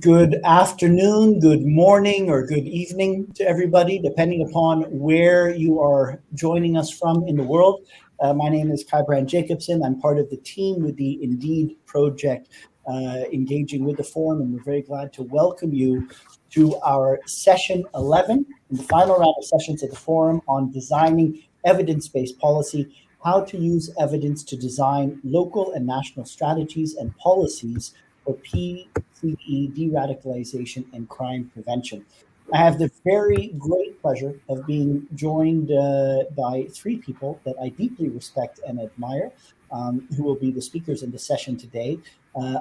Good afternoon, good morning, or good evening to everybody, depending upon where you are joining us from in the world. My name is Kai Brand Jacobson. I'm part of the team with the Indeed project, engaging with the forum, and we're very glad to welcome you to our session 11, in the final round of sessions of the forum on designing evidence-based policy, how to use evidence to design local and national strategies and policies for PCE, de-radicalization, and crime prevention. I have the very great pleasure of being joined by three people that I deeply respect and admire, who will be the speakers in the session today.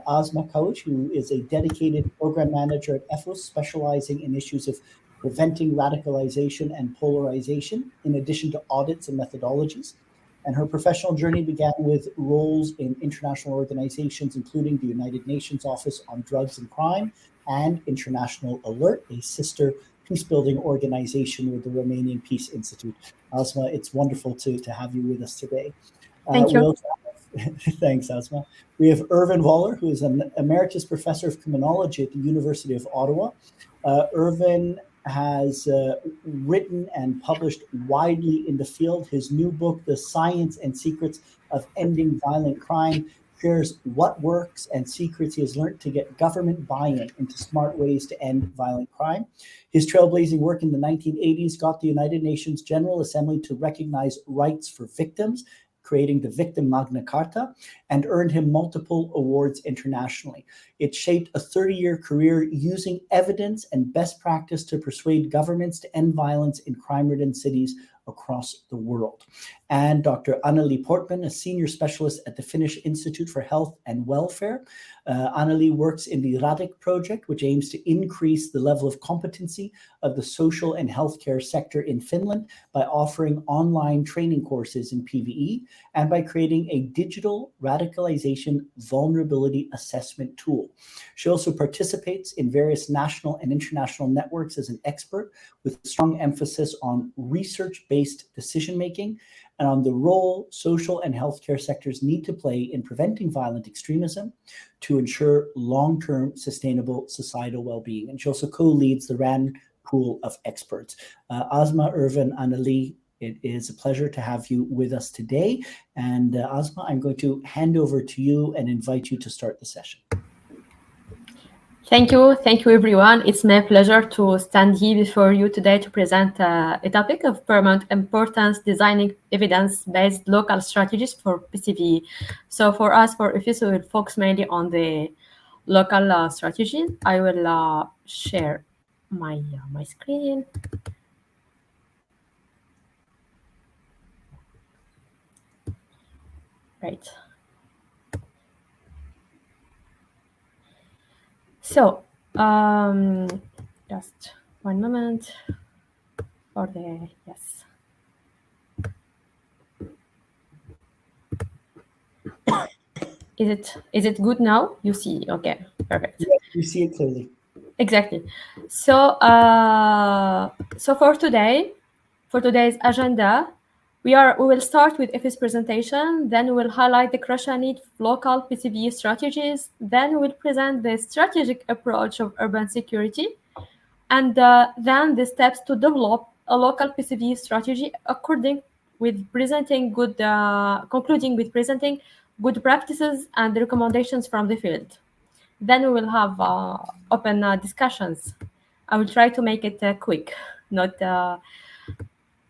Asma Coach, who is a dedicated program manager at EFOS, specializing in issues of preventing radicalization and polarization, in addition to audits and methodologies. And her professional journey began with roles in international organizations, including the United Nations Office on Drugs and Crime and International Alert, a sister peace-building organization with the Romanian Peace Institute. Asma, it's wonderful to have you with us today. Thank you. Thanks, Asma. We have Irvin Voller, who is an emeritus professor of criminology at the University of Ottawa. Irvin has written and published widely in the field. His new book, The Science and Secrets of Ending Violent Crime, shares what works and secrets he has learned to get government buy-in into smart ways to end violent crime. His trailblazing work in the 1980s got the United Nations General Assembly to recognize rights for victims, creating the Victim Magna Carta, and earned him multiple awards internationally. It shaped a 30-year career using evidence and best practice to persuade governments to end violence in crime-ridden cities across the world. And Dr. Anneli Portman, a senior specialist at the Finnish Institute for Health and Welfare. Anneli works in the RADIC project, which aims to increase the level of competency of the social and healthcare sector in Finland by offering online training courses in PVE and by creating a digital radicalization vulnerability assessment tool. She also participates in various national and international networks as an expert, with strong emphasis on research-based decision-making and on the role social and healthcare sectors need to play in preventing violent extremism to ensure long-term sustainable societal well-being. And she also co-leads the RAND Pool of Experts. Asma, Irvin, Anneli, it is a pleasure to have you with us today. And Asma, I'm going to hand over to you and invite you to start the session. Thank you, everyone. It's my pleasure to stand here before you today to present a topic of paramount importance: designing evidence-based local strategies for PCV. So for us, for EFIS, we will focus mainly on the local strategy. I will share my screen. Right. So, just one moment for the, yes. Is it good now? You see, okay, perfect. Yeah, you see it clearly. Exactly. So, so for today's agenda, we will start with EFIS presentation, then we will highlight the crucial need of local PCV strategies, then we will present the strategic approach of urban security, and then the steps to develop a local PCV strategy concluding with presenting good practices and recommendations from the field. Then we will have open discussions. I will try to make it quick, not...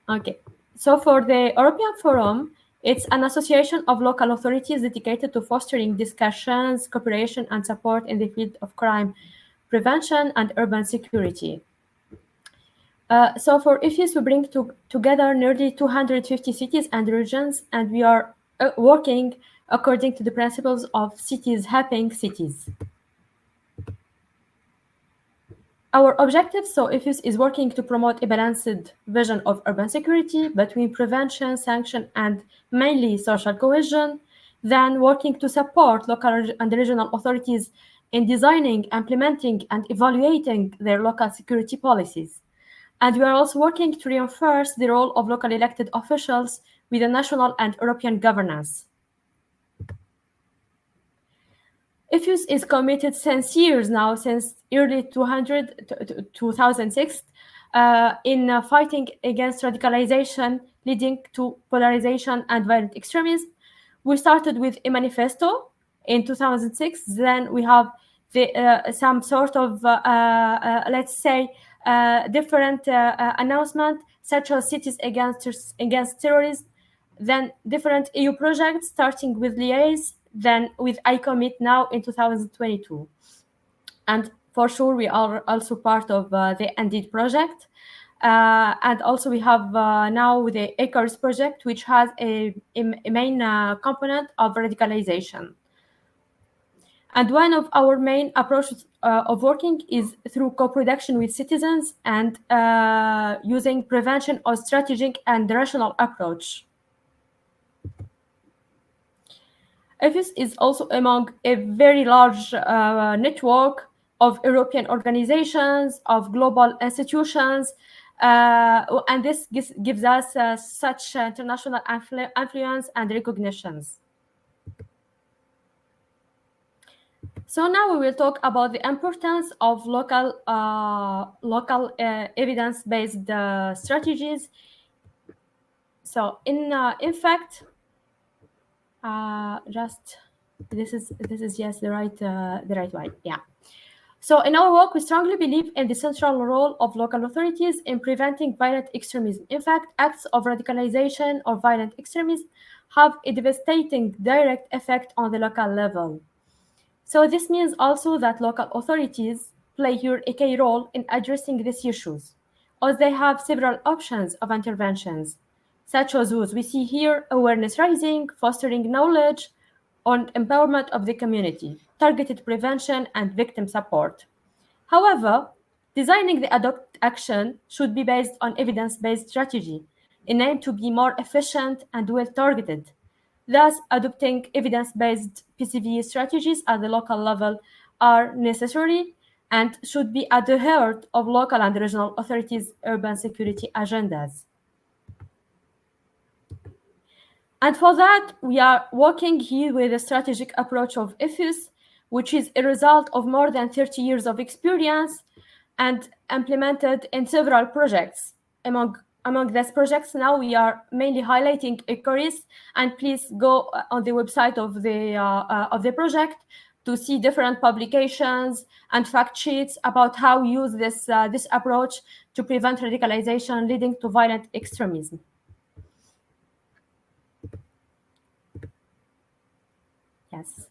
Okay. So for the European Forum, it's an association of local authorities dedicated to fostering discussions, cooperation, and support in the field of crime prevention and urban security. So for EFIS, we bring together nearly 250 cities and regions, and we are working according to the principles of cities helping cities. Our objective, so EFIS, is working to promote a balanced vision of urban security between prevention, sanction, and mainly social cohesion, then working to support local and regional authorities in designing, implementing, and evaluating their local security policies. And we are also working to reinforce the role of local elected officials with a national and European governance. IFUS is committed since years now, since early 2006, in fighting against radicalization leading to polarization and violent extremism. We started with a manifesto in 2006. Then we have some sort of, let's say, different announcement, such as Cities Against Terrorism, then different EU projects, starting with Liaise, then with ICOMIT now in 2022. And for sure, we are also part of the Indeed project. And also we have now the Icarus project, which has a main component of radicalization. And one of our main approaches of working is through co-production with citizens and using prevention or strategic and rational approach. IFUS is also among a very large network of European organizations, of global institutions, and this gives us such international influence and recognitions. So now we will talk about the importance of local evidence-based strategies. So in fact, just this is yes the right way. Yeah. So in our work, we strongly believe in the central role of local authorities in preventing violent extremism. In fact, acts of radicalization or violent extremism have a devastating direct effect on the local level. So this means also that local authorities play here a key role in addressing these issues, as they have several options of interventions, such as those we see here: awareness raising, fostering knowledge on empowerment of the community, targeted prevention, and victim support. However, designing the adopt action should be based on evidence-based strategy, in aim to be more efficient and well-targeted. Thus, adopting evidence-based PCV strategies at the local level are necessary and should be at the heart of local and regional authorities' urban security agendas. And for that, we are working here with a strategic approach of IFUS, which is a result of more than 30 years of experience and implemented in several projects. Among these projects, now we are mainly highlighting Icarus, and please go on the website of the project to see different publications and fact sheets about how we use this approach to prevent radicalization leading to violent extremism. Yes.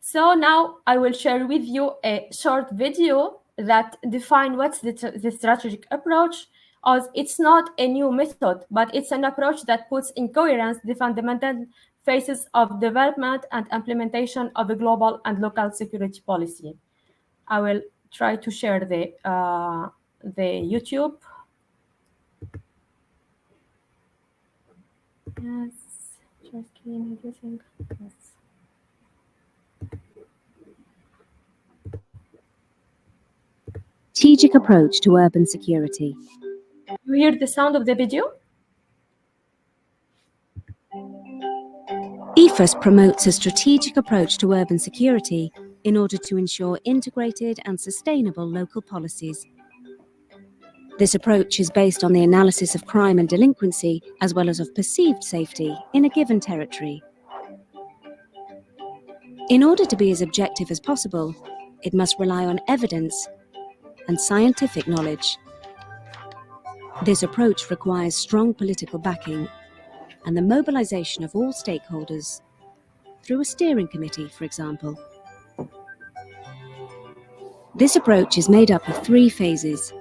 So now I will share with you a short video that defines what's the strategic approach, as it's not a new method, but it's an approach that puts in coherence the fundamental phases of development and implementation of a global and local security policy. I will try to share the YouTube. Yes, just clean everything. Yes. Strategic approach to urban security. You hear the sound of the video? IFUS promotes a strategic approach to urban security in order to ensure integrated and sustainable local policies. This approach is based on the analysis of crime and delinquency, as well as of perceived safety in a given territory. In order to be as objective as possible, it must rely on evidence and scientific knowledge. This approach requires strong political backing and the mobilization of all stakeholders through a steering committee, for example. This approach is made up of 3 phases.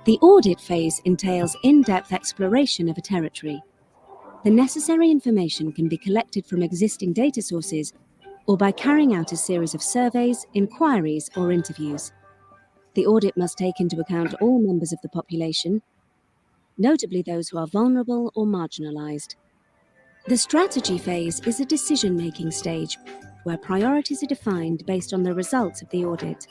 The audit phase entails in-depth exploration of a territory. The necessary information can be collected from existing data sources or by carrying out a series of surveys, inquiries, or interviews. The audit must take into account all members of the population, notably those who are vulnerable or marginalized. The strategy phase is a decision-making stage where priorities are defined based on the results of the audit.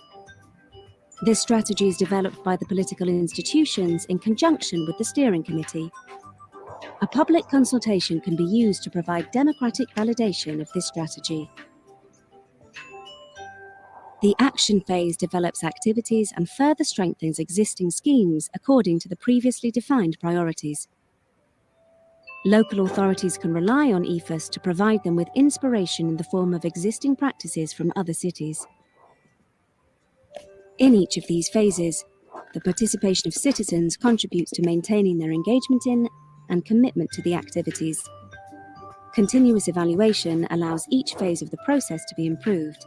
This strategy is developed by the political institutions in conjunction with the steering committee. A public consultation can be used to provide democratic validation of this strategy. The action phase develops activities and further strengthens existing schemes according to the previously defined priorities. Local authorities can rely on EFUS to provide them with inspiration in the form of existing practices from other cities. In each of these phases, the participation of citizens contributes to maintaining their engagement in and commitment to the activities. Continuous evaluation allows each phase of the process to be improved.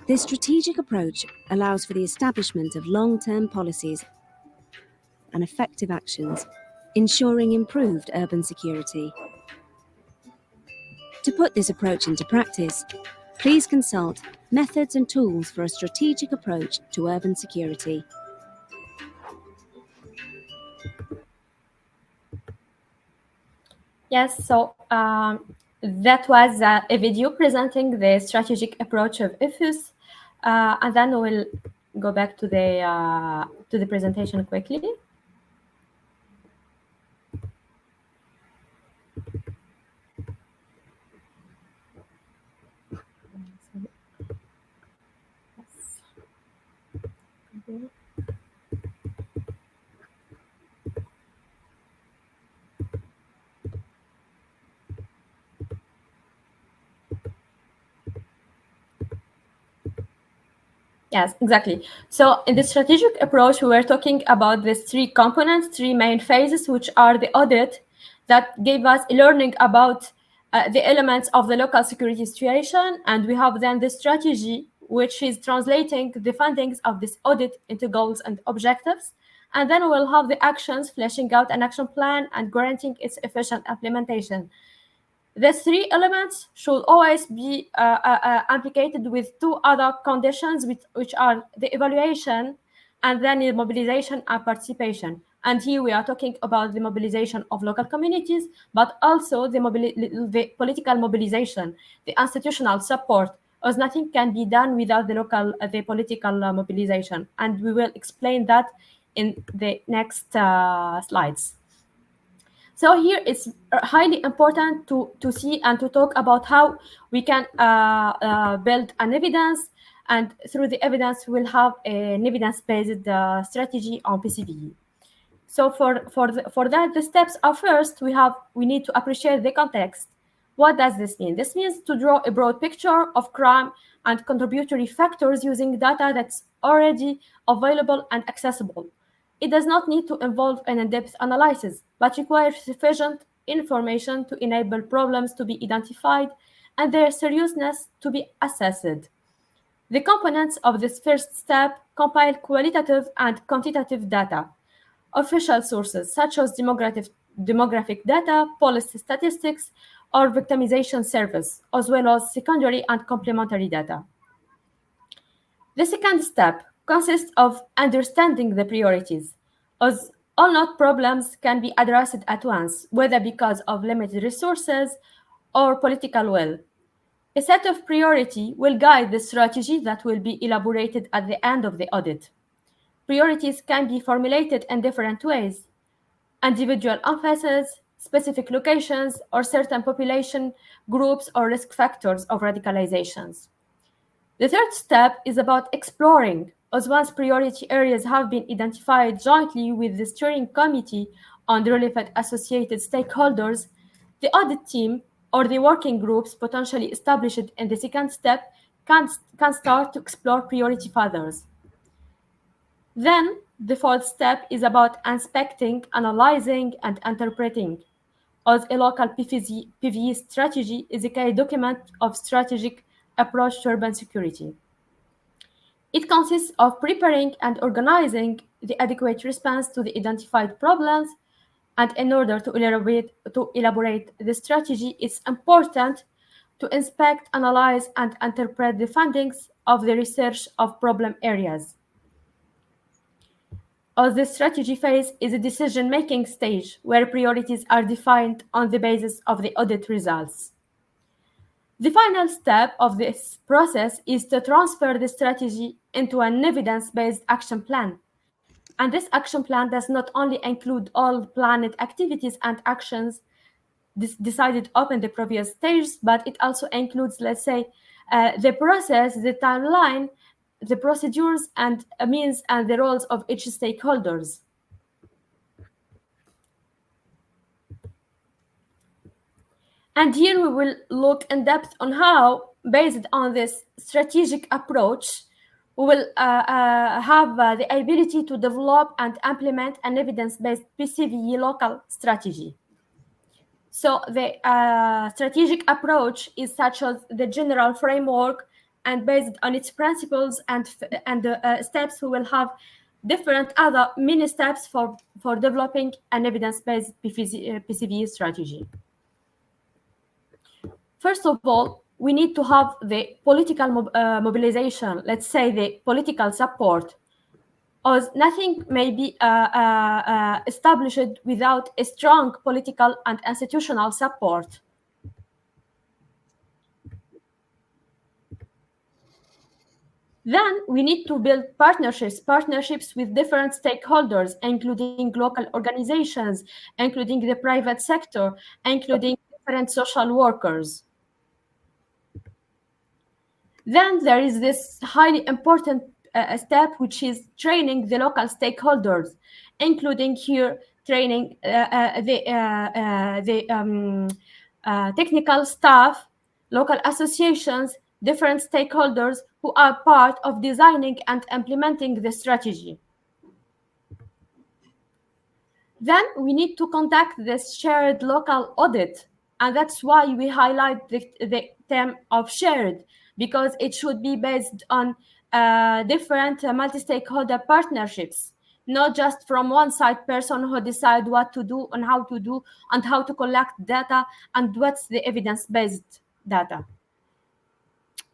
This strategic approach allows for the establishment of long-term policies and effective actions, ensuring improved urban security. To put this approach into practice, please consult Methods and Tools for a Strategic Approach to Urban Security. Yes, so that was a video presenting the strategic approach of EFUS, and then we'll go back to the presentation quickly. Yes, exactly. So in the strategic approach, we were talking about these three components, three main phases, which are the audit that gave us learning about the elements of the local security situation. And we have then the strategy, which is translating the findings of this audit into goals and objectives. And then we'll have the actions, fleshing out an action plan and guaranteeing its efficient implementation. The three elements should always be implicated with two other conditions, which are the evaluation and then the mobilization and participation. And here we are talking about the mobilization of local communities, but also the political mobilization, the institutional support, as nothing can be done without the political mobilization. And we will explain that in the next slides. So here it's highly important to see and to talk about how we can build an evidence, and through the evidence we'll have an evidence-based strategy on PCVE. So for that, the steps are first, we need to appreciate the context. What does this mean? This means to draw a broad picture of crime and contributory factors using data that's already available and accessible. It does not need to involve an in-depth analysis, but requires sufficient information to enable problems to be identified and their seriousness to be assessed. The components of this first step compile qualitative and quantitative data, official sources such as demographic data, policy statistics, or victimization surveys, as well as secondary and complementary data. The second step consists of understanding the priorities, as all not problems can be addressed at once, whether because of limited resources or political will. A set of priority will guide the strategy that will be elaborated at the end of the audit. Priorities can be formulated in different ways: individual emphasis, specific locations, or certain population groups or risk factors of radicalizations. The third step is about exploring, as once priority areas have been identified jointly with the steering committee on the relevant associated stakeholders, the audit team or the working groups potentially established in the second step can start to explore priority further. Then, the fourth step is about inspecting, analyzing, and interpreting, as a local PVE strategy is a key document of strategic approach to urban security. It consists of preparing and organizing the adequate response to the identified problems, and in order to elaborate the strategy, it's important to inspect, analyze, and interpret the findings of the research of problem areas. As the strategy phase is a decision-making stage where priorities are defined on the basis of the audit results. The final step of this process is to transfer the strategy into an evidence-based action plan. And this action plan does not only include all planned activities and actions decided up in the previous stage, but it also includes, let's say, the process, the timeline, the procedures and means and the roles of each stakeholders. And here we will look in depth on how, based on this strategic approach, we will have the ability to develop and implement an evidence-based PCVE local strategy. So the strategic approach is such as the general framework, and based on its principles and steps, we will have different other mini steps for developing an evidence-based PCVE strategy. First of all, we need to have the political mobilization, let's say the political support, as nothing may be established without a strong political and institutional support. Then we need to build partnerships with different stakeholders, including local organizations, including the private sector, including different social workers. Then there is this highly important step, which is training the local stakeholders, including here training the technical staff, local associations, different stakeholders who are part of designing and implementing the strategy. Then we need to conduct this shared local audit, and that's why we highlight the term of shared, because it should be based on different multi-stakeholder partnerships, not just from one side person who decide what to do and how to collect data and what's the evidence-based data.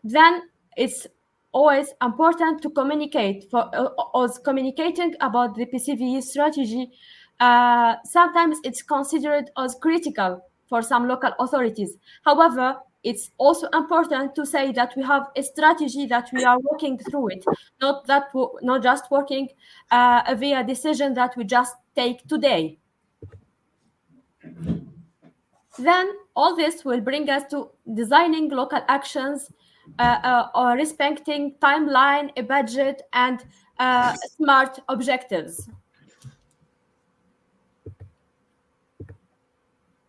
Then it's always important to communicate. For us communicating about the PCVE strategy, sometimes it's considered as critical for some local authorities. However, it's also important to say that we have a strategy that we are working through it, not just working via decision that we just take today. Then all this will bring us to designing local actions, or respecting timeline, a budget, and smart objectives.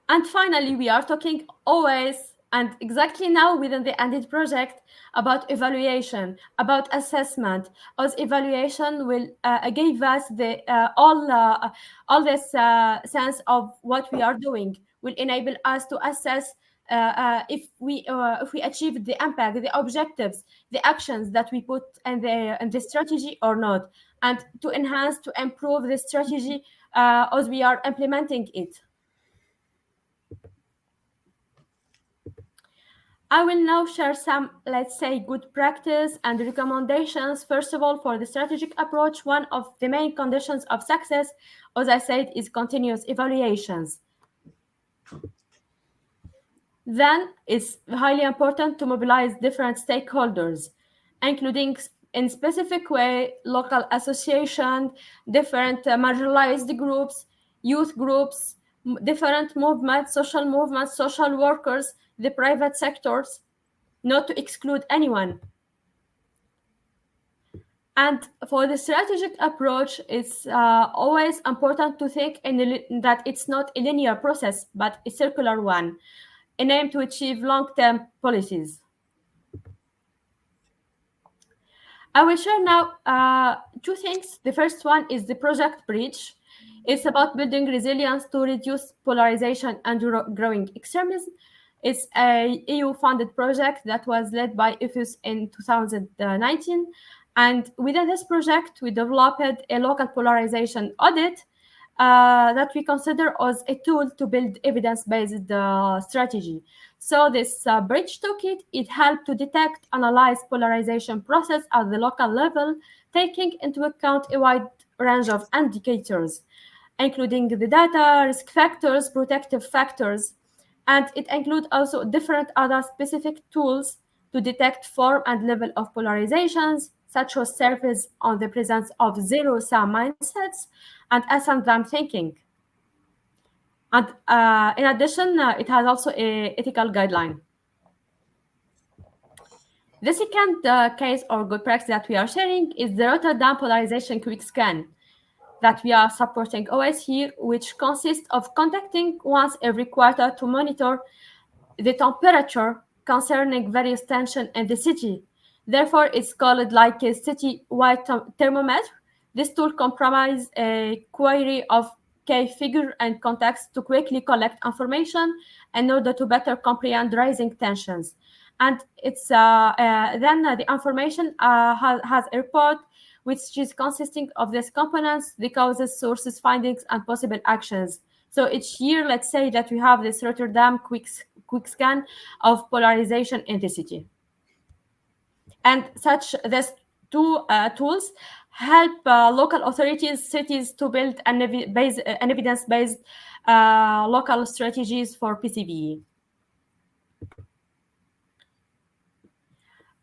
And finally, we are talking always and exactly now within the ANDIT project about evaluation, about assessment, as evaluation will give us the all this sense of what we are doing, will enable us to assess if we achieved the impact, the objectives, the actions that we put in the strategy or not, and to enhance, to improve the strategy as we are implementing it. I will now share some, let's say, good practice and recommendations. First of all, for the strategic approach, one of the main conditions of success, as I said, is continuous evaluations. Then it's highly important to mobilize different stakeholders, including in specific way local association, different marginalized groups, youth groups, different movements, social workers, the private sectors, not to exclude anyone. And for the strategic approach, it's always important to think that it's not a linear process, but a circular one, an aim to achieve long-term policies. I will share now two things. The first one is the Project Bridge. It's about building resilience to reduce polarization and growing extremism. It's a EU-funded project that was led by IFUS in 2019. And within this project, we developed a local polarization audit that we consider as a tool to build evidence-based strategy. So this bridge toolkit, it helped to detect, analyze polarization process at the local level, taking into account a wide range of indicators, including the data, risk factors, protective factors, and it includes also different other specific tools to detect form and level of polarizations, such as surveys on the presence of zero-sum mindsets and ascendant thinking. And in addition, it has also an ethical guideline. The second case or good practice that we are sharing is the Rotterdam Polarization Quick Scan that we are supporting OS here, which consists of conducting once every quarter to monitor the temperature concerning various tension in the city. Therefore, it's called like a city-wide thermometer. This tool comprises a query of key figure and context to quickly collect information in order to better comprehend rising tensions. And it's then the information has a report which is consisting of these components, the causes, sources, findings, and possible actions. So each year, let's say that we have this Rotterdam quick scan of polarization intensity. And such these two tools help local authorities, cities to build an evidence-based local strategies for PCVE.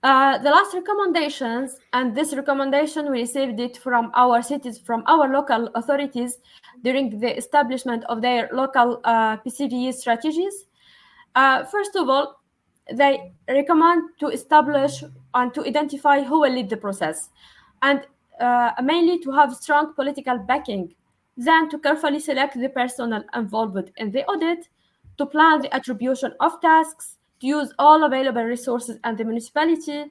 The last recommendations, and this recommendation we received it from our cities, from our local authorities during the establishment of their local PCVE strategies. First of all, they recommend to establish and to identify who will lead the process, and mainly to have strong political backing, then to carefully select the personnel involved in the audit, to plan the attribution of tasks, to use all available resources and the municipality.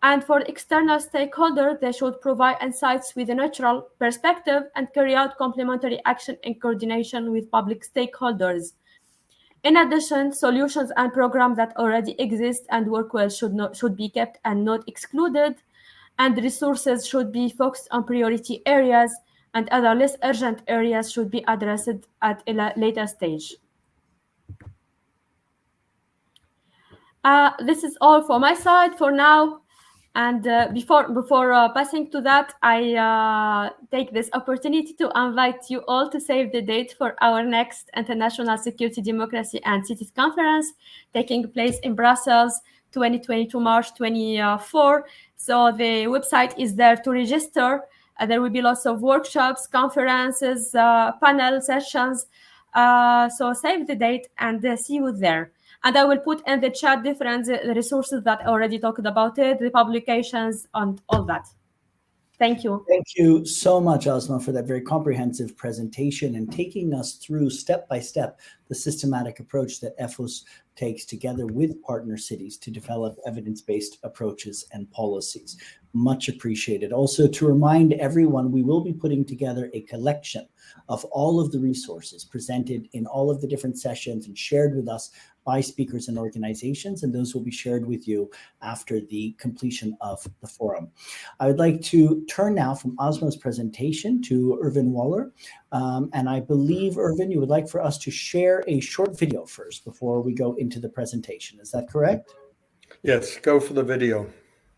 And for external stakeholders, they should provide insights with a neutral perspective and carry out complementary action in coordination with public stakeholders. In addition, solutions and programs that already exist and work well should be kept and not excluded, and resources should be focused on priority areas, and other less urgent areas should be addressed at a later stage. This is all for my side for now. And before passing to that, I take this opportunity to invite you all to save the date for our next International Security, Democracy and Cities Conference taking place in Brussels, 2022, March 24. So the website is there to register. There will be lots of workshops, conferences, panel sessions. So save the date and see you there. And I will put in the chat different resources that I already talked about it, the publications and all that. Thank you. Thank you so much, Asma, for that very comprehensive presentation and taking us through step by step the systematic approach that EFOS takes together with partner cities to develop evidence-based approaches and policies. Much appreciated. Also, to remind everyone, we will be putting together a collection of all of the resources presented in all of the different sessions and shared with us by speakers and organizations, and those will be shared with you after the completion of the forum. I would like to turn now from Asma's presentation to Ervin Waller. And I believe, Ervin, you would like for us to share a short video first before we go into the presentation. Is that correct? Yes, go for the video.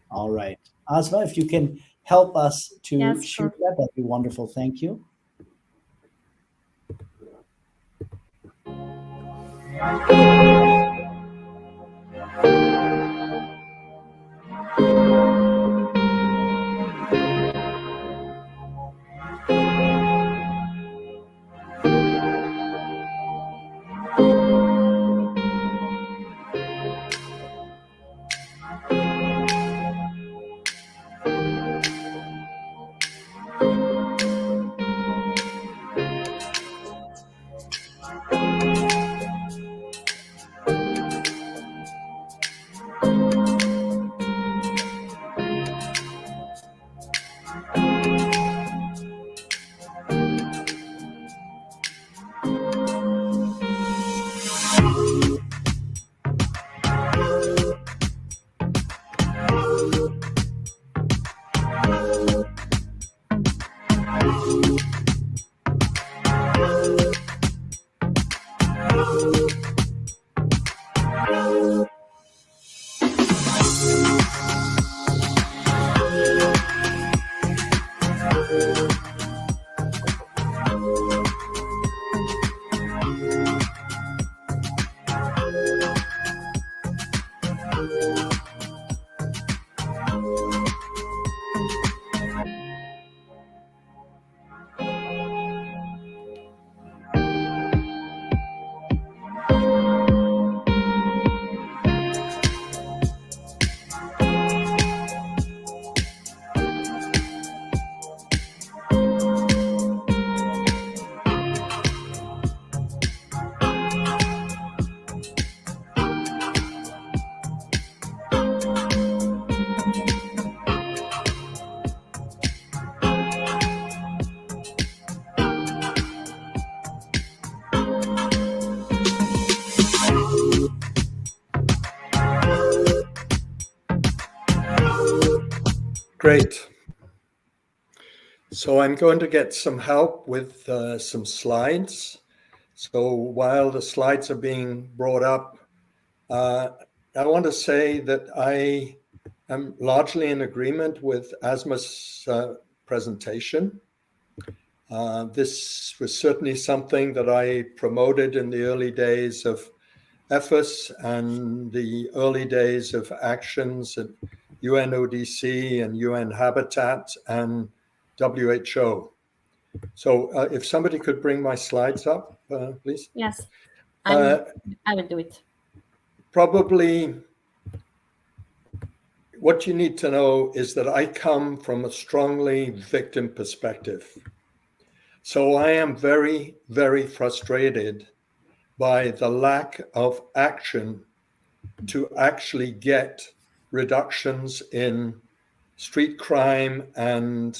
All right. Asma, if you can help us to share that, that'd be wonderful. Thank you. Great. So I'm going to get some help with some slides. So while the slides are being brought up, I want to say that I am largely in agreement with Asma's presentation. This was certainly something that I promoted in the early days of EFAS and the early days of actions at UNODC and UN Habitat and WHO. So if somebody could bring my slides up, please. Yes, I will do it. Probably what you need to know is that I come from a strongly victim perspective. So I am very, very frustrated by the lack of action to actually get reductions in street crime and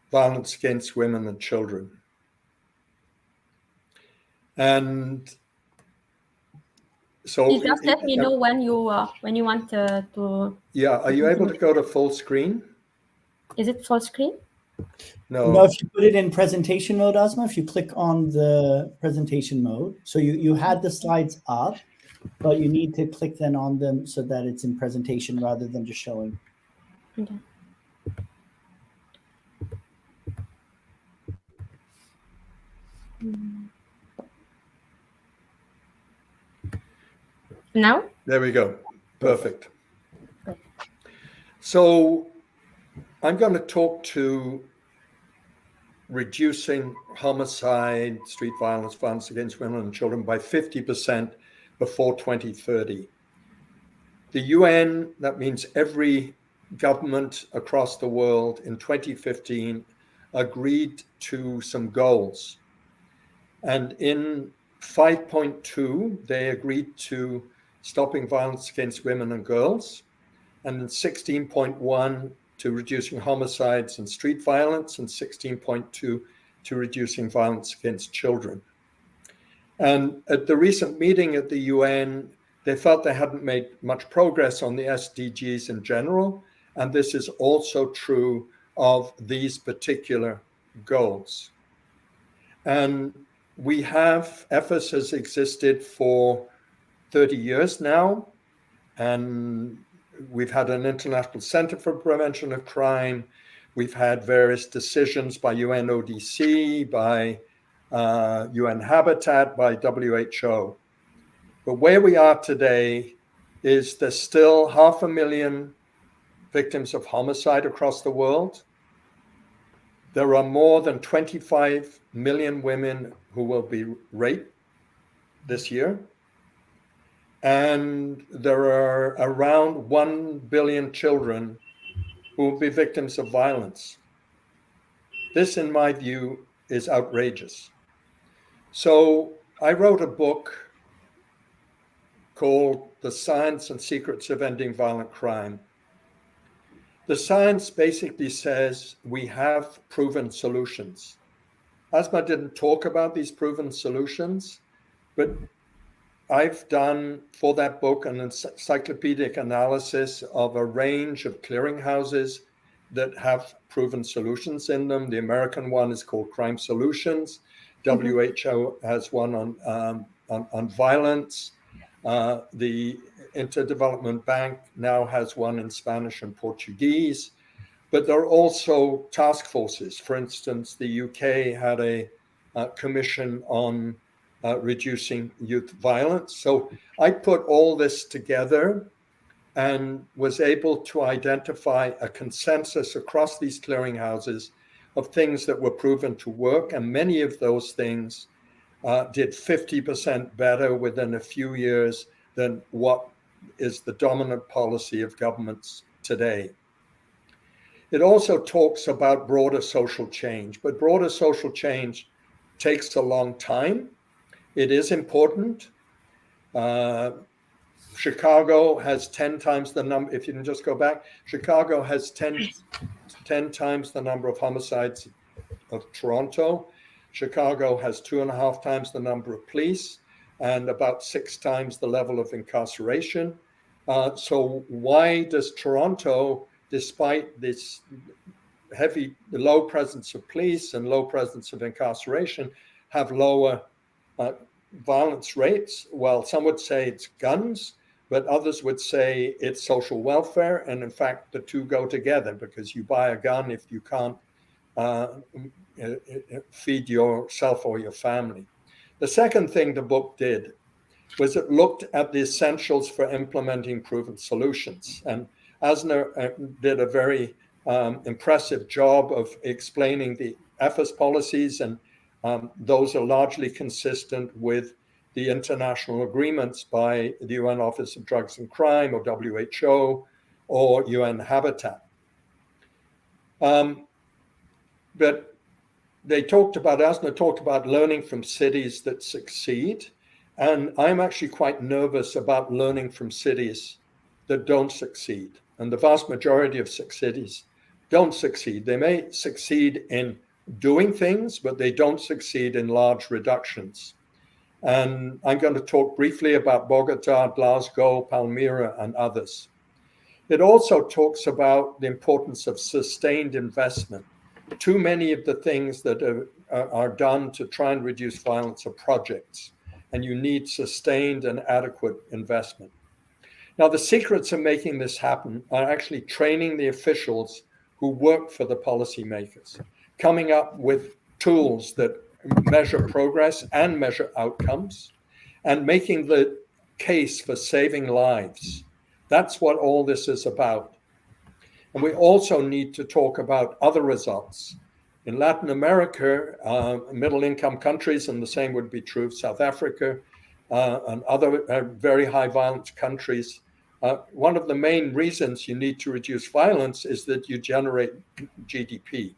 violence against women and children. And so You just let me know when you want to. Yeah, are you able to go to full screen? Is it full screen? No. If you put it in presentation mode, Asma, if you click on the presentation mode, so you had the slides up, but you need to click then on them so that it's in presentation rather than just showing. Okay. Now? There we go. Perfect. So I'm going to talk to reducing homicide, street violence, violence against women and children by 50% before 2030. The UN, that means every government across the world in 2015 agreed to some goals. And in 5.2, they agreed to stopping violence against women and girls, and in 16.1 to reducing homicides and street violence, and 16.2 to reducing violence against children. And at the recent meeting at the UN, they felt they hadn't made much progress on the SDGs in general, and this is also true of these particular goals. And we have, EFAS has existed for 30 years now, and we've had an International Center for Prevention of Crime. We've had various decisions by UNODC, by UN Habitat, by WHO. But where we are today is there's still 500,000 victims of homicide across the world. There are more than 25 million women who will be raped this year. And there are around 1 billion children who will be victims of violence. This, in my view, is outrageous. So I wrote a book called The Science and Secrets of Ending Violent Crime. The science basically says we have proven solutions. Asma didn't talk about these proven solutions, but I've done for that book an encyclopedic analysis of a range of clearinghouses that have proven solutions in them. The American one is called Crime Solutions. WHO has one on violence. The Interdevelopment Bank now has one in Spanish and Portuguese. But there are also task forces. For instance, the UK had a commission on reducing youth violence. So I put all this together and was able to identify a consensus across these clearinghouses of things that were proven to work. And many of those things did 50% better within a few years than what is the dominant policy of governments today. It also talks about broader social change, but broader social change takes a long time. It is important. Chicago has 10 times the number, if you can just go back, Chicago has 10 times the number of homicides of Toronto. Chicago has 2.5 times the number of police and about 6 times the level of incarceration. So why does Toronto despite this low presence of police and low presence of incarceration, have lower violence rates. Well, some would say it's guns, but others would say it's social welfare. And in fact, the two go together, because you buy a gun if you can't feed yourself or your family. The second thing the book did was it looked at the essentials for implementing proven solutions. And Asna did a very impressive job of explaining the EFAS policies, and those are largely consistent with the international agreements by the UN Office of Drugs and Crime, or WHO, or UN Habitat. But Asna talked about learning from cities that succeed. And I'm actually quite nervous about learning from cities that don't succeed. And the vast majority of cities don't succeed. They may succeed in doing things, but they don't succeed in large reductions. And I'm going to talk briefly about Bogota, Glasgow, Palmyra, and others. It also talks about the importance of sustained investment. Too many of the things that are done to try and reduce violence are projects, and you need sustained and adequate investment. Now, the secrets of making this happen are actually training the officials who work for the policymakers, coming up with tools that measure progress and measure outcomes, and making the case for saving lives. That's what all this is about. And we also need to talk about other results. In Latin America, middle-income countries, and the same would be true of South Africa and other very high violence countries, one of the main reasons you need to reduce violence is that you generate GDP.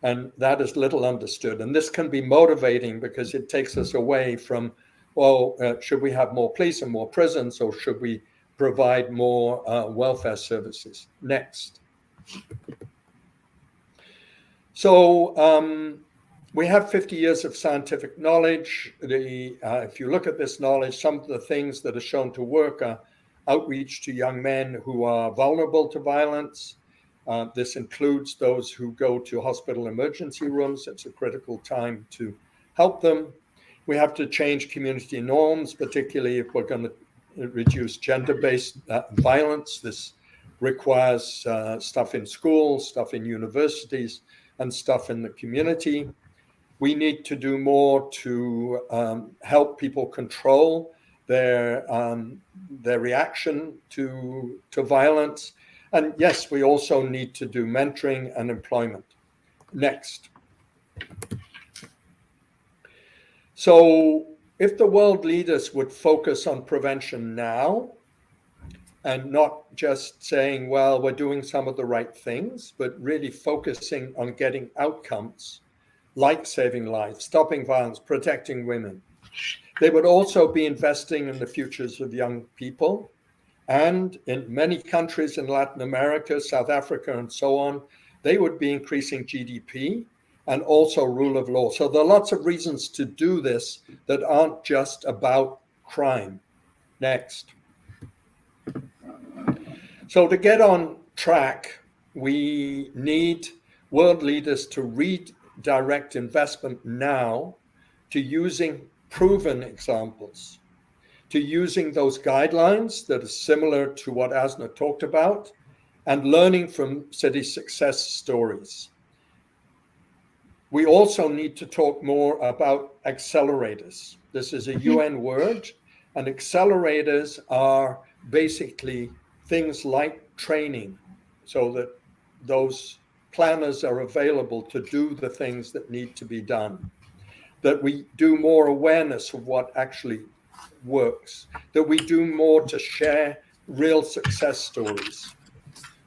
And that is little understood. And this can be motivating because it takes us away from, well, should we have more police and more prisons, or should we provide more welfare services? Next. So we have 50 years of scientific knowledge. If you look at this knowledge, some of the things that are shown to work are outreach to young men who are vulnerable to violence. This includes those who go to hospital emergency rooms. It's a critical time to help them. We have to change community norms, particularly if we're going to reduce gender-based violence. This requires stuff in schools, stuff in universities, and stuff in the community. We need to do more to help people control their reaction to violence. And yes, we also need to do mentoring and employment. Next. So if the world leaders would focus on prevention now, and not just saying, well, we're doing some of the right things, but really focusing on getting outcomes like saving lives, stopping violence, protecting women, they would also be investing in the futures of young people. And in many countries in Latin America, South Africa, and so on, they would be increasing GDP and also rule of law. So there are lots of reasons to do this that aren't just about crime. Next. So to get on track, we need world leaders to redirect investment now to using proven examples, to using those guidelines that are similar to what Asna talked about, and learning from city success stories. We also need to talk more about accelerators. This is a UN word, and accelerators are basically things like training, so that those planners are available to do the things that need to be done, that we do more awareness of what actually works, that we do more to share real success stories.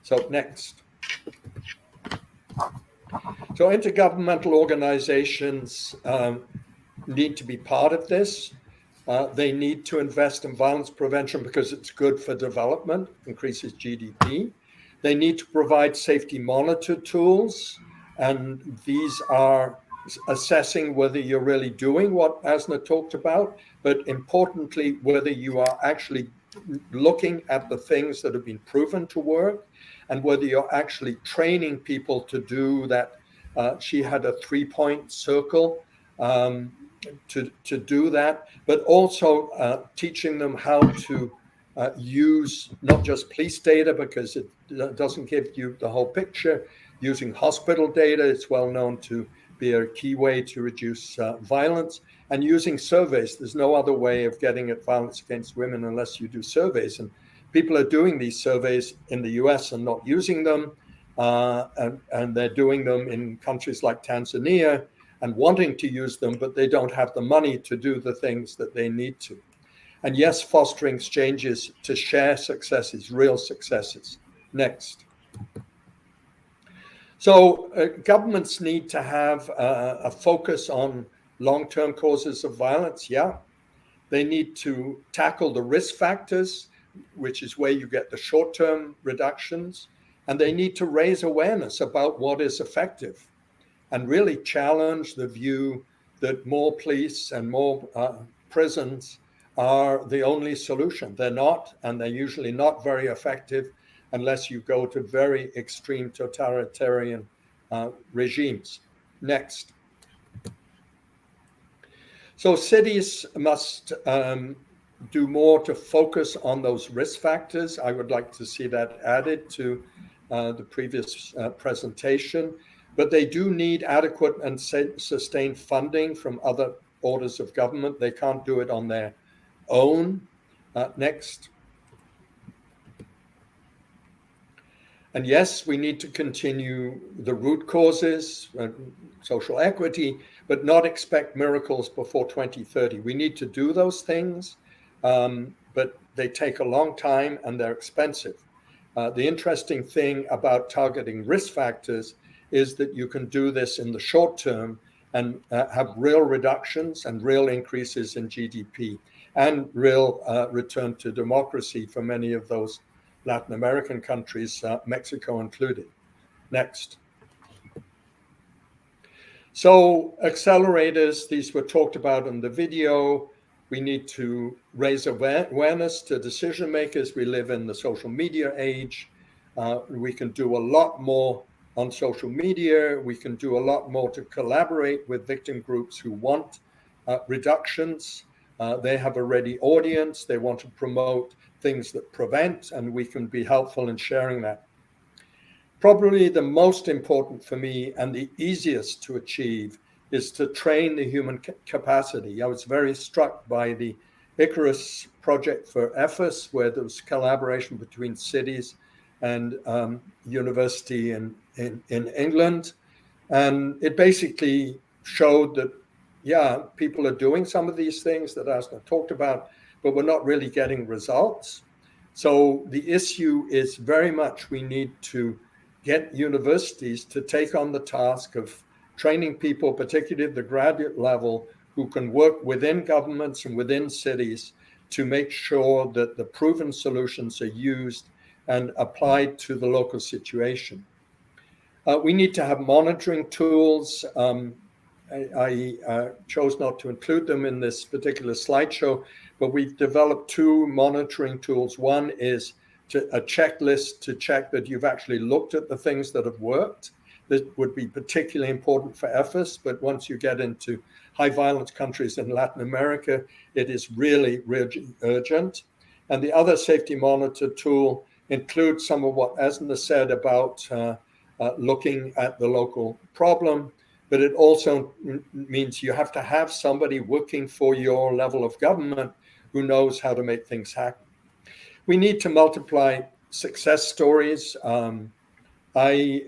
So next. So intergovernmental organizations need to be part of this. They need to invest in violence prevention because it's good for development, increases GDP. They need to provide safety monitor tools, and these are assessing whether you're really doing what Asna talked about, but importantly, whether you are actually looking at the things that have been proven to work and whether you're actually training people to do that. She had a 3-point circle to do that, but also teaching them how to use not just police data, because it doesn't give you the whole picture. Using hospital data, it's well known to be a key way to reduce violence. And using surveys, there's no other way of getting at violence against women unless you do surveys. And people are doing these surveys in the US and not using them. And they're doing them in countries like Tanzania and wanting to use them, but they don't have the money to do the things that they need to. And yes, fostering exchanges to share successes, real successes. Next. So governments need to have a focus on long-term causes of violence. Yeah, they need to tackle the risk factors, which is where you get the short-term reductions. And they need to raise awareness about what is effective and really challenge the view that more police and more prisons are the only solution. They're not, and they're usually not very effective unless you go to very extreme totalitarian regimes. Next. So cities must do more to focus on those risk factors. I would like to see that added to the previous presentation, but they do need adequate and sustained funding from other orders of government. They can't do it on their own. Next. And yes, we need to continue the root causes, social equity, but not expect miracles before 2030. We need to do those things, but they take a long time and they're expensive. The interesting thing about targeting risk factors is that you can do this in the short term and have real reductions and real increases in GDP and real return to democracy for many of those Latin American countries, Mexico included. Next. So accelerators, these were talked about in the video. We need to raise awareness to decision makers. We live in the social media age. We can do a lot more on social media. We can do a lot more to collaborate with victim groups who want reductions. They have a ready audience. They want to promote things that prevent, and we can be helpful in sharing that. Probably the most important for me and the easiest to achieve is to train the human capacity. I was very struck by the Icarus project for EFAS, where there was collaboration between cities and university in England. And it basically showed that, yeah, people are doing some of these things that Asna talked about, but we're not really getting results. So the issue is very much we need to get universities to take on the task of training people, particularly at the graduate level, who can work within governments and within cities to make sure that the proven solutions are used and applied to the local situation. We need to have monitoring tools. I chose not to include them in this particular slideshow, but we've developed 2 monitoring tools. One is a checklist to check that you've actually looked at the things that have worked. This would be particularly important for EFAS, but once you get into high violence countries in Latin America, it is really, really urgent. And the other safety monitor tool includes some of what Asna said about looking at the local problem, but it also means you have to have somebody working for your level of government who knows how to make things happen. We need to multiply success stories. I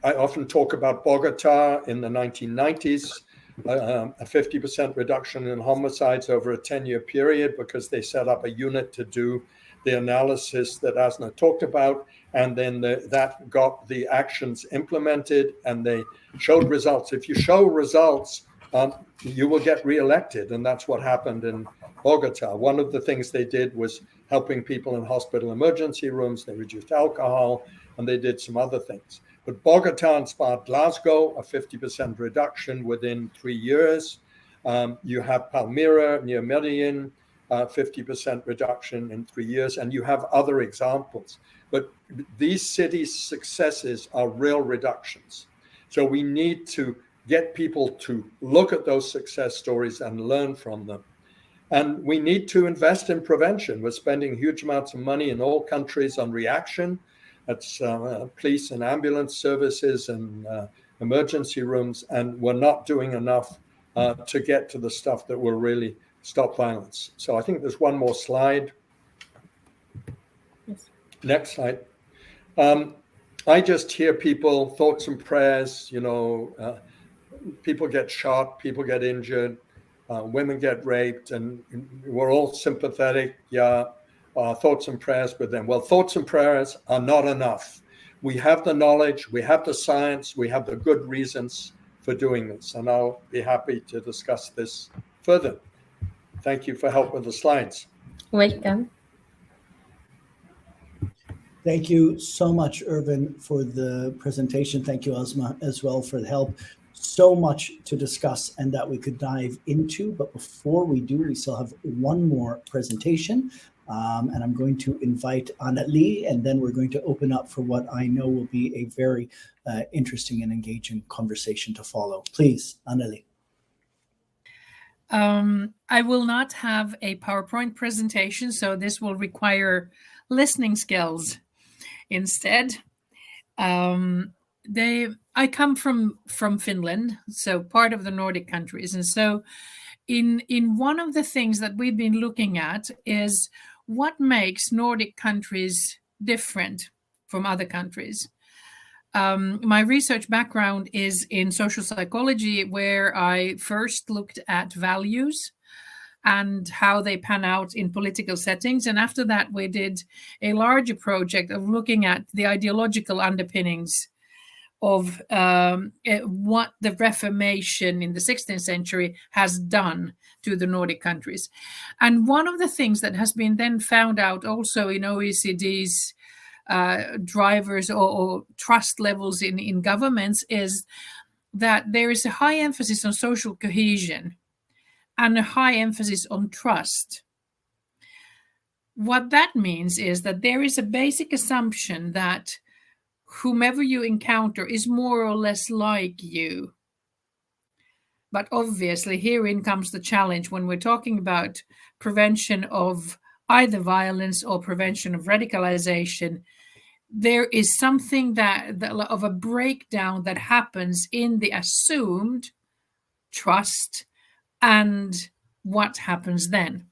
often talk about Bogota in the 1990s, a 50% reduction in homicides over a 10-year period because they set up a unit to do the analysis that Asna talked about, and then that got the actions implemented and they showed results. If you show results, you will get reelected, and that's what happened in Bogota. One of the things they did was helping people in hospital emergency rooms. They reduced alcohol, and they did some other things. But Bogota inspired Glasgow, a 50% reduction within 3 years. You have Palmyra near Medellin, 50% reduction in 3 years, and you have other examples. But these cities' successes are real reductions. So we need to get people to look at those success stories and learn from them. And we need to invest in prevention. We're spending huge amounts of money in all countries on reaction. That's police and ambulance services and emergency rooms, and we're not doing enough to get to the stuff that will really stop violence. So I think there's one more slide. Yes. Next slide. I just hear people, thoughts and prayers, people get shot, people get injured, women get raped, and we're all sympathetic. Yeah, thoughts and prayers with them. Well, thoughts and prayers are not enough. We have the knowledge, we have the science, we have the good reasons for doing this, and I'll be happy to discuss this further. Thank you for help with the slides. Welcome. Thank you so much, Irvin, for the presentation. Thank you, Asma, as well, for the help. So much to discuss and that we could dive into. But before we do, we still have one more presentation. And I'm going to invite Anna-Lee, and then we're going to open up for what I know will be a very interesting and engaging conversation to follow. Please, Anna-Lee. I will not have a PowerPoint presentation, so this will require listening skills instead. I come from Finland, so part of the Nordic countries, and so in one of the things that we've been looking at is what makes Nordic countries different from other countries. My research background is in social psychology, where I first looked at values and how they pan out in political settings. And after that, we did a larger project of looking at the ideological underpinnings of what the Reformation in the 16th century has done to the Nordic countries. And one of the things that has been then found out also in OECD's drivers or trust levels in governments is that there is a high emphasis on social cohesion and a high emphasis on trust. What that means is that there is a basic assumption that whomever you encounter is more or less like you. But obviously, herein comes the challenge when we're talking about prevention of either violence or prevention of radicalization. There is something that of a breakdown that happens in the assumed trust and what happens then.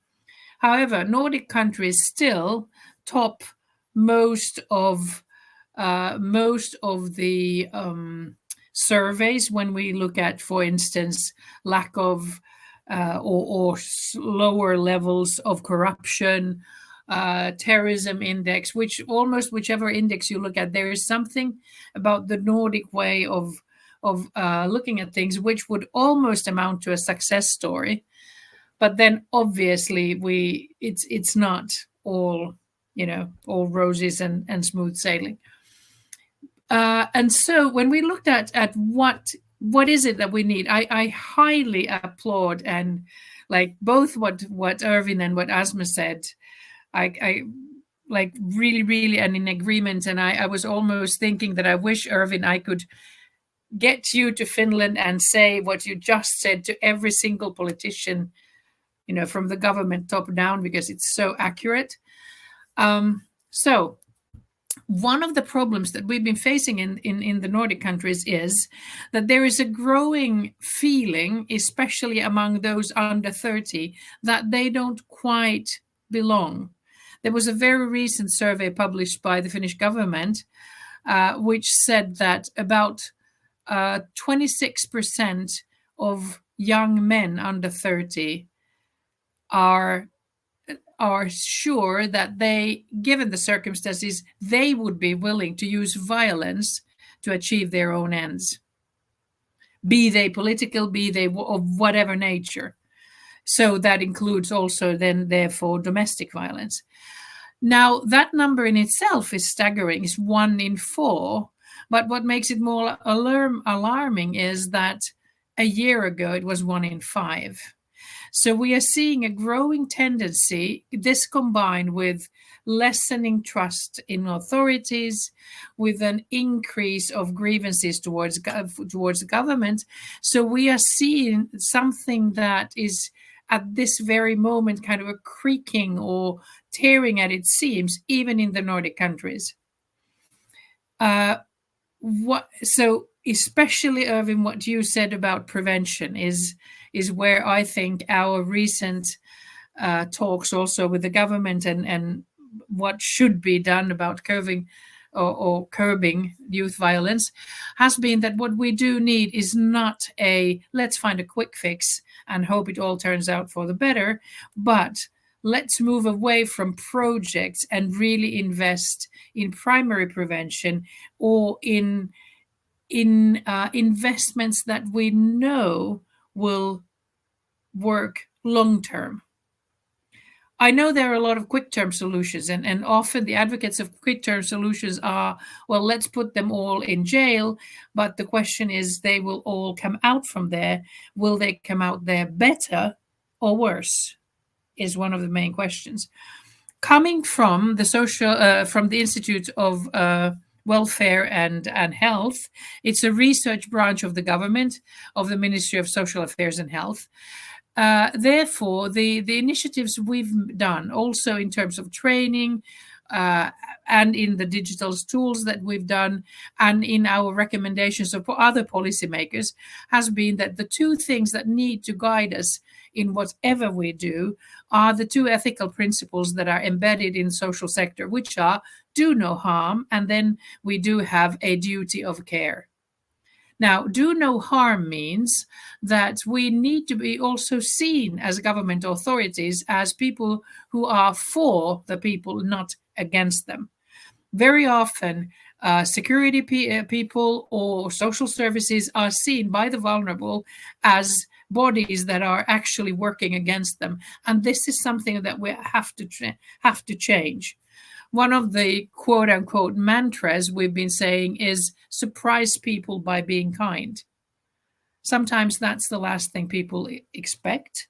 However, Nordic countries still top most of the surveys when we look at, for instance, lack of or lower levels of corruption, terrorism index, which almost whichever index you look at, there is something about the Nordic way of looking at things which would almost amount to a success story. But then obviously it's not all roses and smooth sailing. And so when we looked at what is it that we need, I highly applaud and like both what Irvin and what Asma said. I like really and in agreement. And I was almost thinking that I wish, Irvin, I could get you to Finland and say what you just said to every single politician, from the government top down, because it's so accurate. So one of the problems that we've been facing in the Nordic countries is that there is a growing feeling, especially among those under 30, that they don't quite belong. There was a very recent survey published by the Finnish government, which said that about 26% of young men under 30 are sure that they, given the circumstances, they would be willing to use violence to achieve their own ends, be they political, be they of whatever nature. So that includes also then, therefore, domestic violence. Now, that number in itself is staggering. It's 1 in 4. But what makes it more alarming is that a year ago, it was 1 in 5. So we are seeing a growing tendency, this combined with lessening trust in authorities, with an increase of grievances towards the government. So we are seeing something that is at this very moment kind of a creaking or tearing at its seams, even in the Nordic countries. So especially, Irvin, what you said about prevention is where I think our recent talks also with the government and what should be done about curbing youth violence has been that what we do need is not let's find a quick fix and hope it all turns out for the better, but let's move away from projects and really invest in primary prevention or in investments that we know will work long term. I know there are a lot of quick-term solutions, and often the advocates of quick-term solutions are, well, let's put them all in jail, but the question is, they will all come out from there. Will they come out there better or worse, is one of the main questions. Coming from the from the Institute of Welfare and Health, it's a research branch of the government, of the Ministry of Social Affairs and Health. Therefore, the initiatives we've done, also in terms of training and in the digital tools that we've done, and in our recommendations of other policymakers, has been that the two things that need to guide us in whatever we do are the two ethical principles that are embedded in the social sector, which are do no harm, and then we do have a duty of care. Now, do no harm means that we need to be also seen as government authorities as people who are for the people, not against them. Very often, security people or social services are seen by the vulnerable as bodies that are actually working against them. And this is something that we have to change. One of the quote unquote mantras we've been saying is surprise people by being kind. Sometimes that's the last thing people expect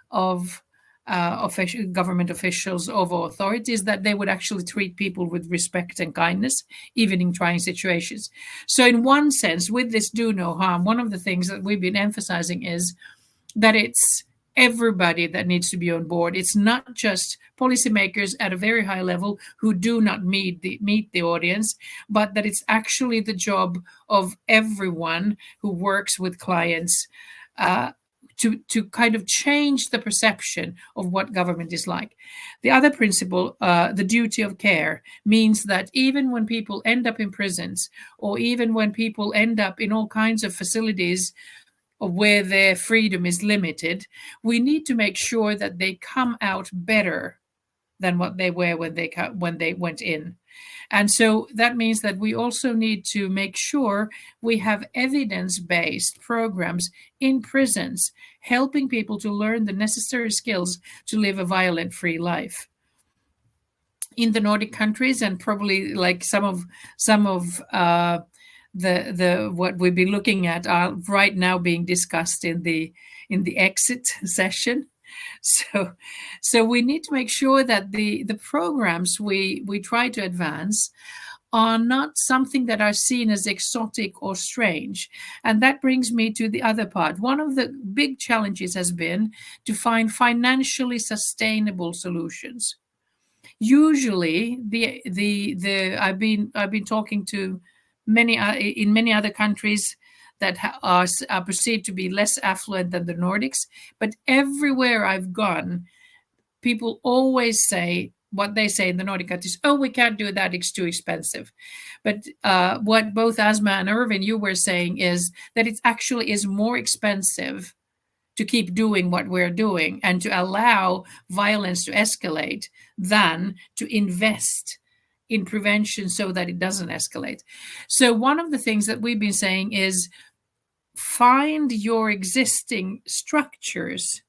of government officials, of authorities, that they would actually treat people with respect and kindness, even in trying situations. So in one sense, with this do no harm, one of the things that we've been emphasizing is that it's everybody that needs to be on board. It's not just policymakers at a very high level who do not meet the audience, but that it's actually the job of everyone who works with clients to kind of change the perception of what government is like. The other principle, the duty of care, means that even when people end up in prisons, or even when people end up in all kinds of facilities where their freedom is limited, we need to make sure that they come out better than what they were when they went in. And so that means that we also need to make sure we have evidence-based programs in prisons, helping people to learn the necessary skills to live a violent-free life. In the Nordic countries, and probably like some of the what we've been looking at are right now being discussed in the exit session. So we need to make sure that the programs we try to advance are not something that are seen as exotic or strange. And that brings me to the other part. One of the big challenges has been to find financially sustainable solutions. Usually, I've been talking to in many other countries that are perceived to be less affluent than the Nordics, but everywhere I've gone, people always say what they say in the Nordic countries: "Oh, we can't do that; it's too expensive." But what both Asma and Irvin, you were saying, is that it actually is more expensive to keep doing what we're doing and to allow violence to escalate than to invest in prevention so that it doesn't escalate. So one of the things that we've been saying is find your existing structures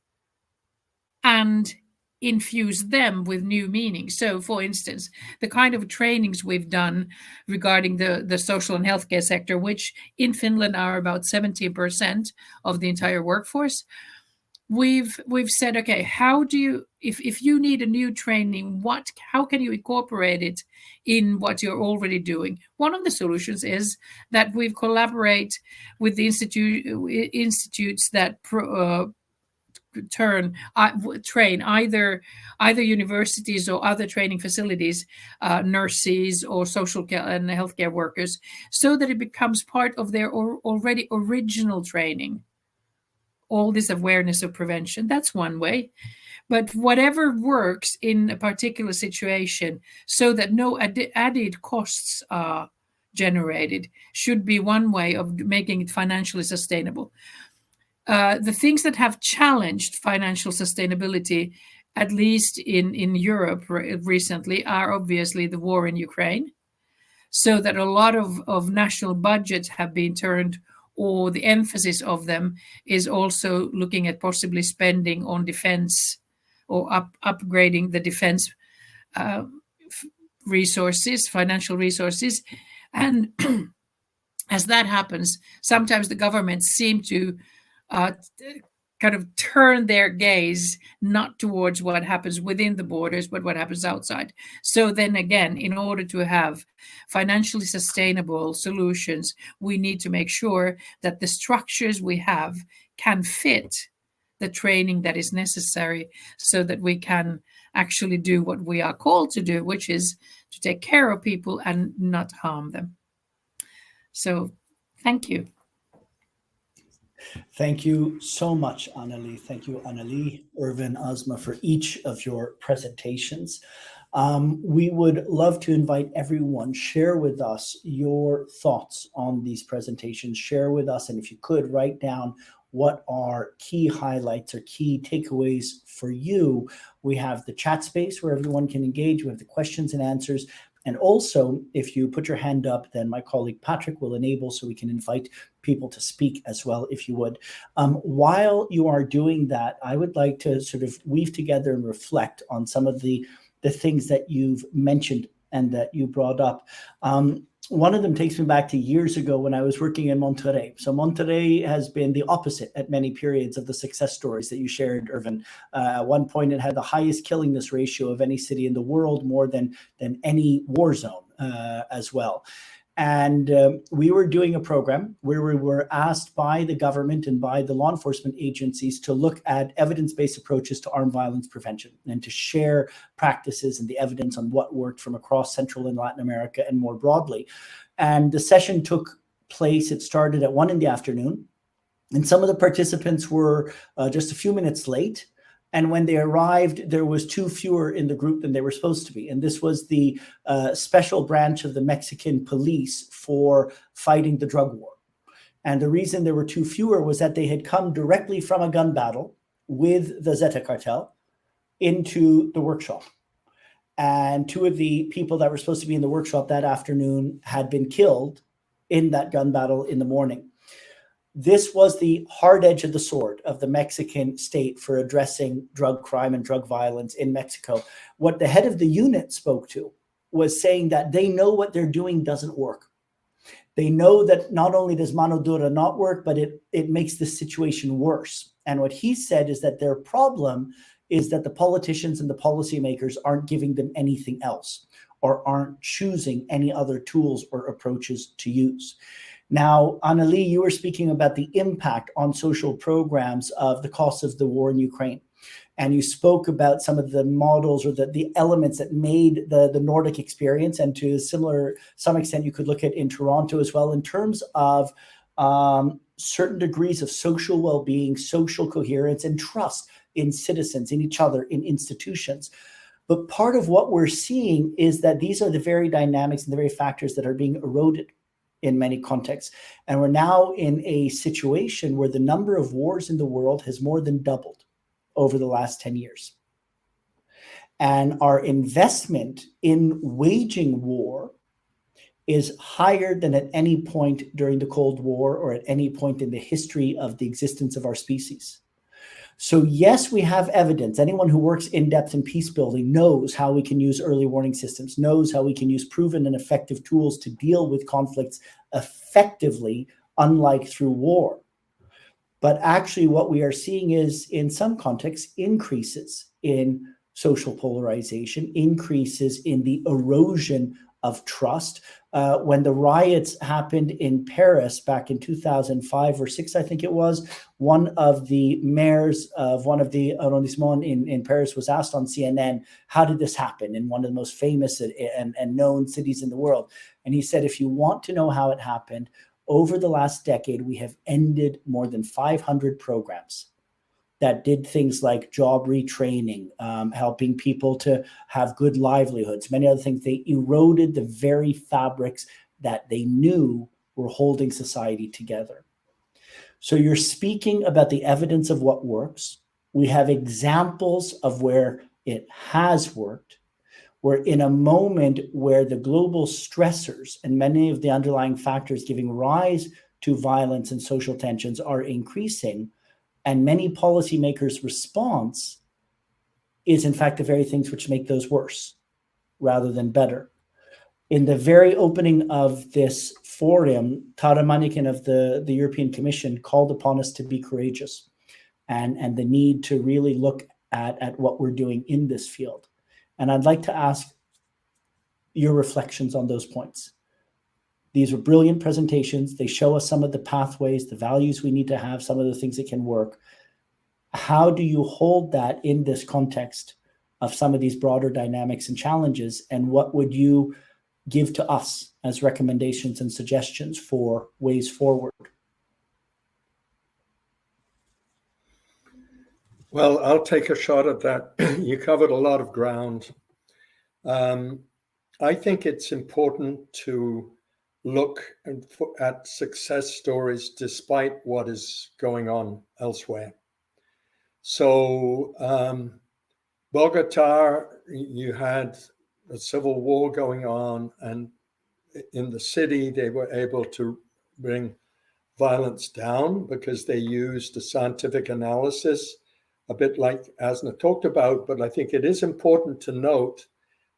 and infuse them with new meaning. So for instance, the kind of trainings we've done regarding the social and healthcare sector, which in Finland are about 70% of the entire workforce, we've said, okay, how do you, if you need a new training, how can you incorporate it in what you're already doing? One of the solutions is that we collaborate with the institutes that train either universities or other training facilities, nurses or social care and healthcare workers, so that it becomes part of their already original training. All this awareness of prevention, that's one way. But whatever works in a particular situation so that no added costs are generated should be one way of making it financially sustainable. The things that have challenged financial sustainability, at least in Europe recently, are obviously the war in Ukraine. So that a lot of national budgets have been turned, or the emphasis of them is also looking at possibly spending on defense or upgrading the defense resources, financial resources. And as that happens, sometimes the governments seem to kind of turn their gaze not towards what happens within the borders, but what happens outside. So then again, in order to have financially sustainable solutions, we need to make sure that the structures we have can fit the training that is necessary so that we can actually do what we are called to do, which is to take care of people and not harm them. So thank you. Thank you so much, Annalie. Thank you, Annalie, Ervin, Asma, for each of your presentations. We would love to invite everyone, share with us your thoughts on these presentations. Share with us, and if you could, write down what are key highlights or key takeaways for you. We have the chat space where everyone can engage. We have the questions and answers. And also, if you put your hand up, then my colleague Patrick will enable so we can invite people to speak as well, if you would. While you are doing that, I would like to sort of weave together and reflect on some of the things that you've mentioned and that you brought up. One of them takes me back to years ago when I was working in Monterrey. So Monterrey has been the opposite at many periods of the success stories that you shared, Ervin. At one point, it had the highest killingness ratio of any city in the world, more than any war zone as well. And we were doing a program where we were asked by the government and by the law enforcement agencies to look at evidence-based approaches to armed violence prevention and to share practices and the evidence on what worked from across Central and Latin America and more broadly. And the session took place, it started at 1 p.m, and some of the participants were just a few minutes late. And when they arrived, there was 2 fewer in the group than they were supposed to be. And this was the special branch of the Mexican police for fighting the drug war. And the reason there were 2 fewer was that they had come directly from a gun battle with the Zeta cartel into the workshop. And 2 of the people that were supposed to be in the workshop that afternoon had been killed in that gun battle in the morning. This was the hard edge of the sword of the Mexican state for addressing drug crime and drug violence in Mexico. What the head of the unit spoke to was saying that they know what they're doing doesn't work. They know that not only does mano dura not work, but it makes the situation worse. And what he said is that their problem is that the politicians and the policymakers aren't giving them anything else or aren't choosing any other tools or approaches to use. Now, Annalie, you were speaking about the impact on social programs of the cost of the war in Ukraine. And you spoke about some of the models or the elements that made the Nordic experience, and to some extent you could look at in Toronto as well, in terms of certain degrees of social well-being, social coherence, and trust in citizens, in each other, in institutions. But part of what we're seeing is that these are the very dynamics and the very factors that are being eroded in many contexts. And we're now in a situation where the number of wars in the world has more than doubled over the last 10 years. And our investment in waging war is higher than at any point during the Cold War or at any point in the history of the existence of our species. So yes, we have evidence. Anyone who works in depth in peace building knows how we can use early warning systems, knows how we can use proven and effective tools to deal with conflicts effectively, unlike through war. But actually what we are seeing is, in some contexts, increases in social polarization, increases in the erosion of trust. When the riots happened in Paris back in 2005 or 6, I think it was, one of the mayors of one of the arrondissements in Paris was asked on CNN, how did this happen in one of the most famous and known cities in the world? And he said, if you want to know how it happened, over the last decade, we have ended more than 500 programs that did things like job retraining, helping people to have good livelihoods, many other things. They eroded the very fabrics that they knew were holding society together. So you're speaking about the evidence of what works. We have examples of where it has worked. We're in a moment where the global stressors and many of the underlying factors giving rise to violence and social tensions are increasing. And many policymakers' response is, in fact, the very things which make those worse rather than better. In the very opening of this forum, Tara Mannikin of the European Commission called upon us to be courageous and the need to really look at what we're doing in this field. And I'd like to ask your reflections on those points. These were brilliant presentations. They show us some of the pathways, the values we need to have, some of the things that can work. How do you hold that in this context of some of these broader dynamics and challenges? And what would you give to us as recommendations and suggestions for ways forward? Well, I'll take a shot at that. You covered a lot of ground. I think it's important to look at success stories despite what is going on elsewhere. So Bogota, you had a civil war going on, and in the city, they were able to bring violence down because they used a scientific analysis, a bit like Asna talked about. But I think it is important to note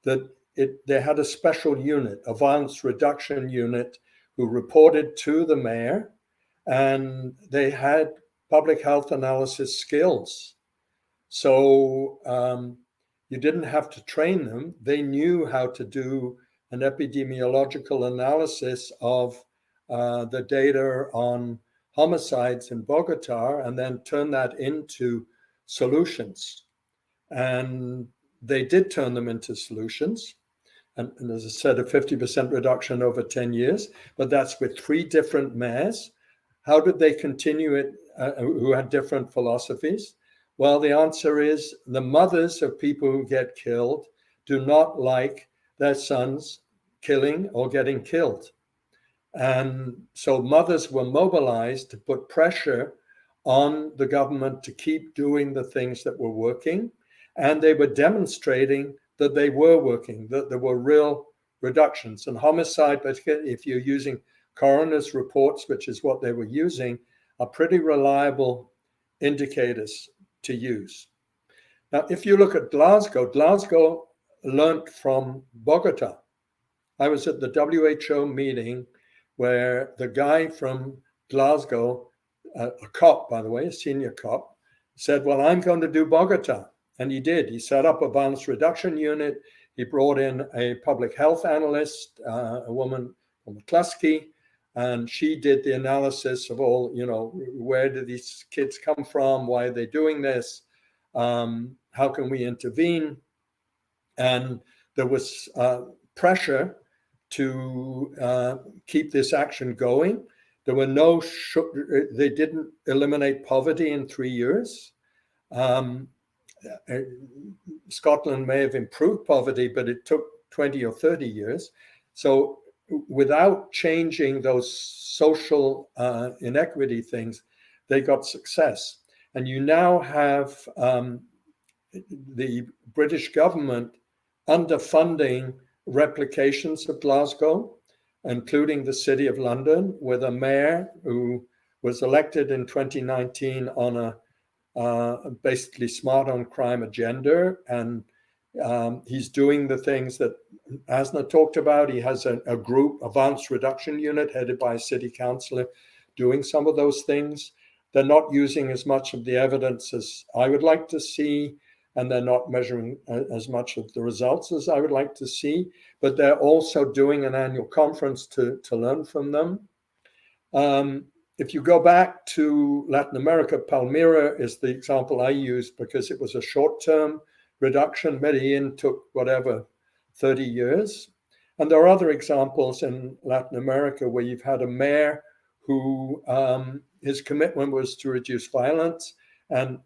that they had a special unit, a violence reduction unit, who reported to the mayor, and they had public health analysis skills. So you didn't have to train them. They knew how to do an epidemiological analysis of the data on homicides in Bogota and then turn that into solutions. And they did turn them into solutions. And as I said, a 50% reduction over 10 years, but that's with 3 different mayors. How did they continue it, who had different philosophies? Well, the answer is the mothers of people who get killed do not like their sons killing or getting killed. And so mothers were mobilized to put pressure on the government to keep doing the things that were working. And they were demonstrating that they were working, that there were real reductions. And homicide, particularly if you're using coroner's reports, which is what they were using, are pretty reliable indicators to use. Now, if you look at Glasgow learned from Bogota. I was at the WHO meeting where the guy from Glasgow, a cop, by the way, a senior cop, said, well, I'm going to do Bogota. And he did. He set up a violence reduction unit. He brought in a public health analyst, a woman from McCluskey, and she did the analysis of all, where do these kids come from? Why are they doing this? How can we intervene? And there was pressure to keep this action going. There were they didn't eliminate poverty in 3 years. Scotland may have improved poverty, but it took 20 or 30 years. So without changing those social inequity things, they got success. And you now have the British government underfunding replications of Glasgow, including the City of London, with a mayor who was elected in 2019 on a basically smart on crime agenda. And he's doing the things that Asna talked about. He has a group, a violence reduction unit headed by a city councillor, doing some of those things. they're not using as much of the evidence as I would like to see, and they're not measuring as much of the results as I would like to see, but they're also doing an annual conference to learn from them. If you go back to Latin America, Palmira is the example I used because it was a short-term reduction. Medellin took 30 years. And there are other examples in Latin America where you've had a mayor who his commitment was to reduce violence, and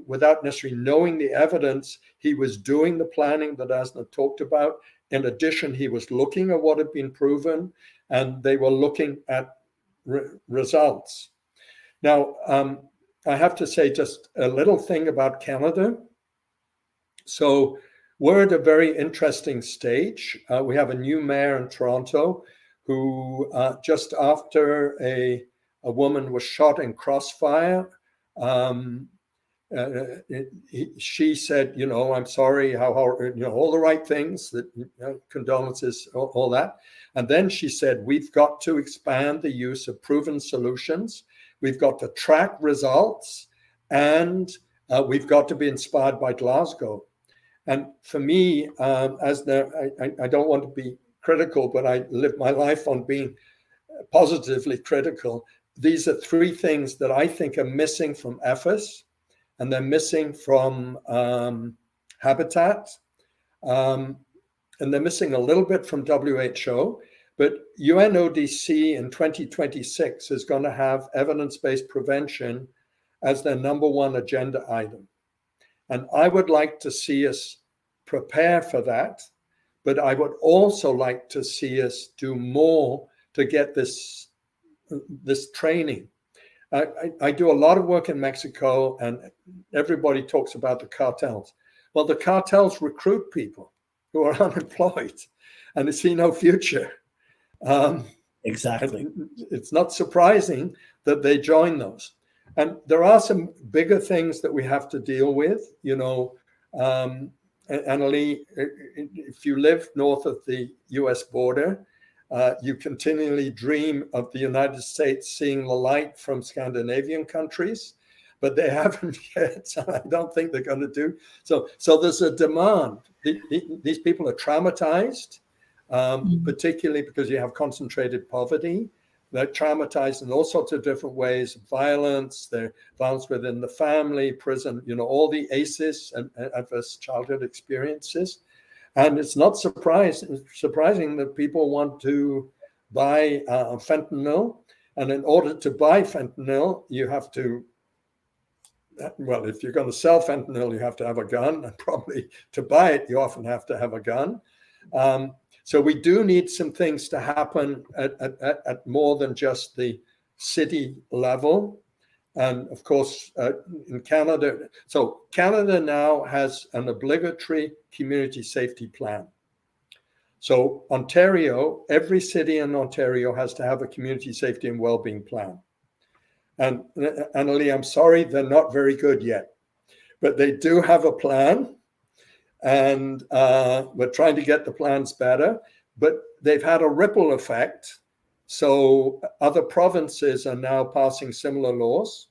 without necessarily knowing the evidence, he was doing the planning that Asna talked about. In addition, he was looking at what had been proven, and they were looking at results. Now, I have to say just a little thing about Canada. So we're at a very interesting stage. We have a new mayor in Toronto who just after a woman was shot in Crossfire, she said, I'm sorry, how all the right things, that condolences, all that. And then she said, we've got to expand the use of proven solutions. We've got to track results, and we've got to be inspired by Glasgow. And for me, I don't want to be critical, but I live my life on being positively critical. These are three things that I think are missing from EFAS, and they're missing from Habitat, and they're missing a little bit from WHO. But UNODC in 2026 is going to have evidence-based prevention as their number one agenda item. And I would like to see us prepare for that, but I would also like to see us do more to get this training. I do a lot of work in Mexico, and everybody talks about the cartels. Well, the cartels recruit people who are unemployed and they see no future. Exactly. It's not surprising that they join those. And there are some bigger things that we have to deal with. Annalie, if you live north of the US border, you continually dream of the United States seeing the light from Scandinavian countries, but they haven't yet. I don't think they're going to do. So there's a demand. These people are traumatized, particularly because you have concentrated poverty. They're traumatized in all sorts of different ways: violence, they're violence within the family, prison, all the ACEs and adverse childhood experiences. And it's not surprising that people want to buy fentanyl. And in order to buy fentanyl, you have to, well, if you're going to sell fentanyl, you have to have a gun. And probably to buy it, you often have to have a gun. So we do need some things to happen at more than just the city level. And of course, in Canada, so Canada now has an obligatory community safety plan. So Ontario, every city in Ontario has to have a community safety and well-being plan. And Annalie, I'm sorry, they're not very good yet, but they do have a plan. And we're trying to get the plans better, but they've had a ripple effect. So other provinces are now passing similar laws.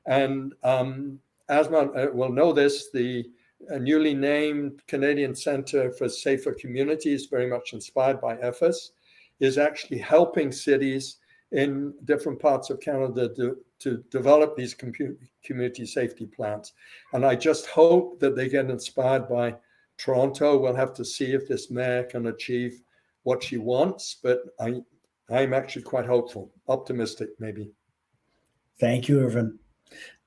And Asma will know this, the newly named Canadian Centre for Safer Communities, very much inspired by EFAS, is actually helping cities in different parts of Canada to develop these community safety plans. And I just hope that they get inspired by Toronto. We'll have to see if this mayor can achieve what she wants, but I'm actually quite hopeful, optimistic maybe. Thank you, Irvin.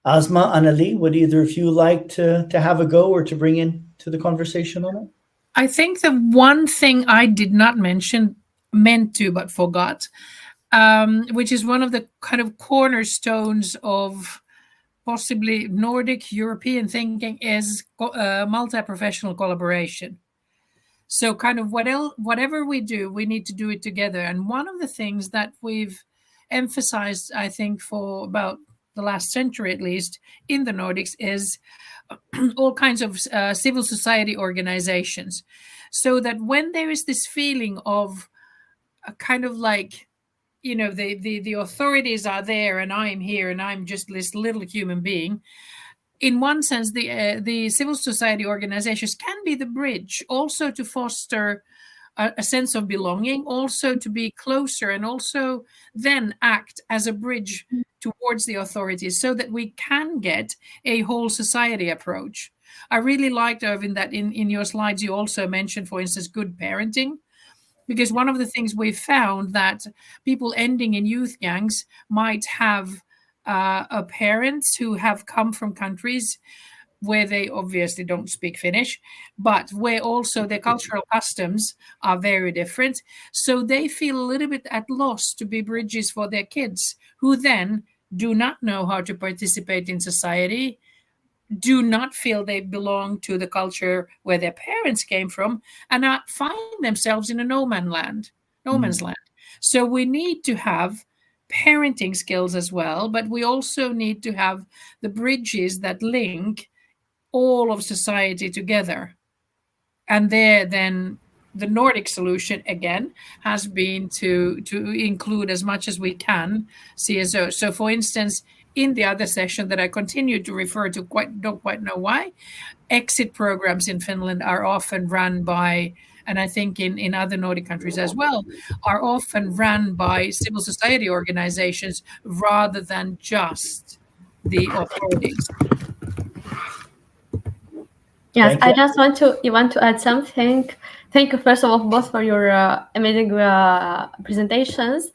Asma, Annalie, would either of you like to have a go or to bring in to the conversation on it? I think the one thing I did not mention, meant to but forgot, which is one of the kind of cornerstones of possibly Nordic European thinking, is multi-professional collaboration. So kind of whatever we do, we need to do it together. And one of the things that we've emphasized, I think, for about the last century at least in the Nordics, is all kinds of civil society organizations. So that when there is this feeling of a kind of like the authorities are there and I'm here and I'm just this little human being. In one sense, the civil society organizations can be the bridge also to foster a sense of belonging, also to be closer, and also then act as a bridge towards the authorities so that we can get a whole society approach. I really liked, Irvin, that in your slides you also mentioned, for instance, good parenting. Because one of the things we've found that people ending in youth gangs might have parents who have come from countries where they obviously don't speak Finnish, but where also their cultural customs are very different. So they feel a little bit at loss to be bridges for their kids, who then do not know how to participate in society, do not feel they belong to the culture where their parents came from, and find themselves in a no man's land. So we need to have parenting skills as well, but we also need to have the bridges that link all of society together. And there then the Nordic solution again has been to include as much as we can CSO. So for instance, in the other session that I continue to refer to, don't quite know why, exit programs in Finland are often run by, and I think in other Nordic countries as well, are often run by civil society organizations rather than just the authorities. Yes, I just want to add something. Thank you, first of all, both for your amazing presentations.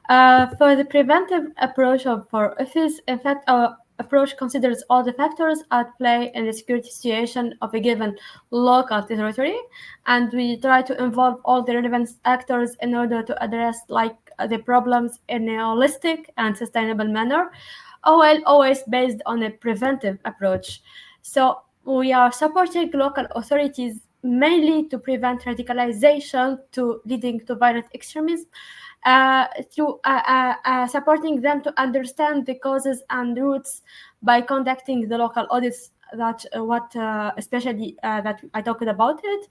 For the preventive approach for IFIS, in fact, our approach considers all the factors at play in the security situation of a given local territory, and we try to involve all the relevant actors in order to address the problems in a holistic and sustainable manner, while always based on a preventive approach. So we are supporting local authorities mainly to prevent radicalization leading to violent extremism, through supporting them to understand the causes and roots by conducting the local audits especially that I talked about it,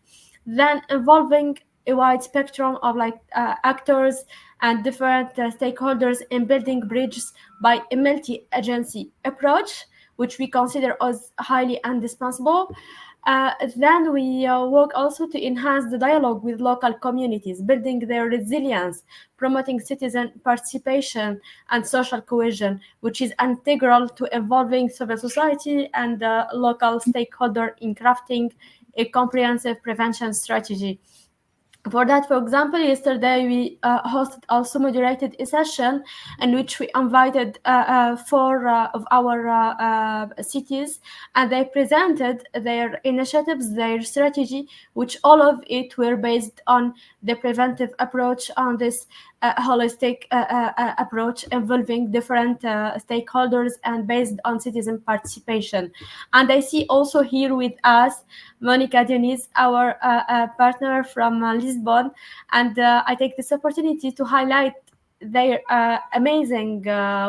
then involving a wide spectrum of actors and different stakeholders in building bridges by a multi-agency approach, which we consider as highly indispensable. Then we work also to enhance the dialogue with local communities, building their resilience, promoting citizen participation and social cohesion, which is integral to involving civil society and local stakeholder in crafting a comprehensive prevention strategy. For that, for example, yesterday we also moderated a session in which we invited 4 of our cities, and they presented their initiatives, their strategy, which all of it were based on the preventive approach, on this holistic approach involving different stakeholders and based on citizen participation. And I see also here with us Monica Diniz, our partner from Lisbon, and I take this opportunity to highlight their amazing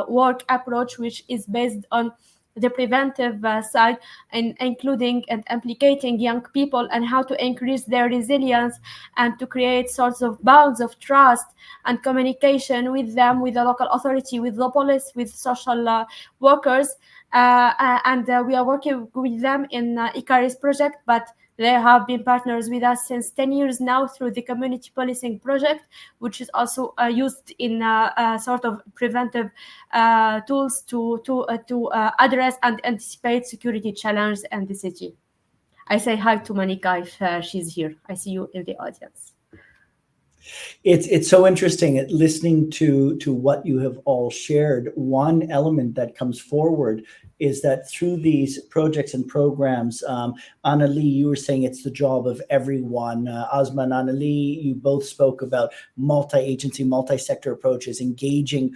work approach, which is based on the preventive side, and including and implicating young people and how to increase their resilience and to create sorts of bonds of trust and communication with them, with the local authority, with the police, with social workers. And we are working with them in Icarus project, but they have been partners with us since 10 years now through the community policing project, which is also used in sort of preventive tools to address and anticipate security challenges in the city. I say hi to Monica if she's here. I see you in the audience. It's so interesting listening to what you have all shared. One element that comes forward is that through these projects and programs, Annalie, you were saying it's the job of everyone. Asma and Annalie, you both spoke about multi-agency, multi-sector approaches, engaging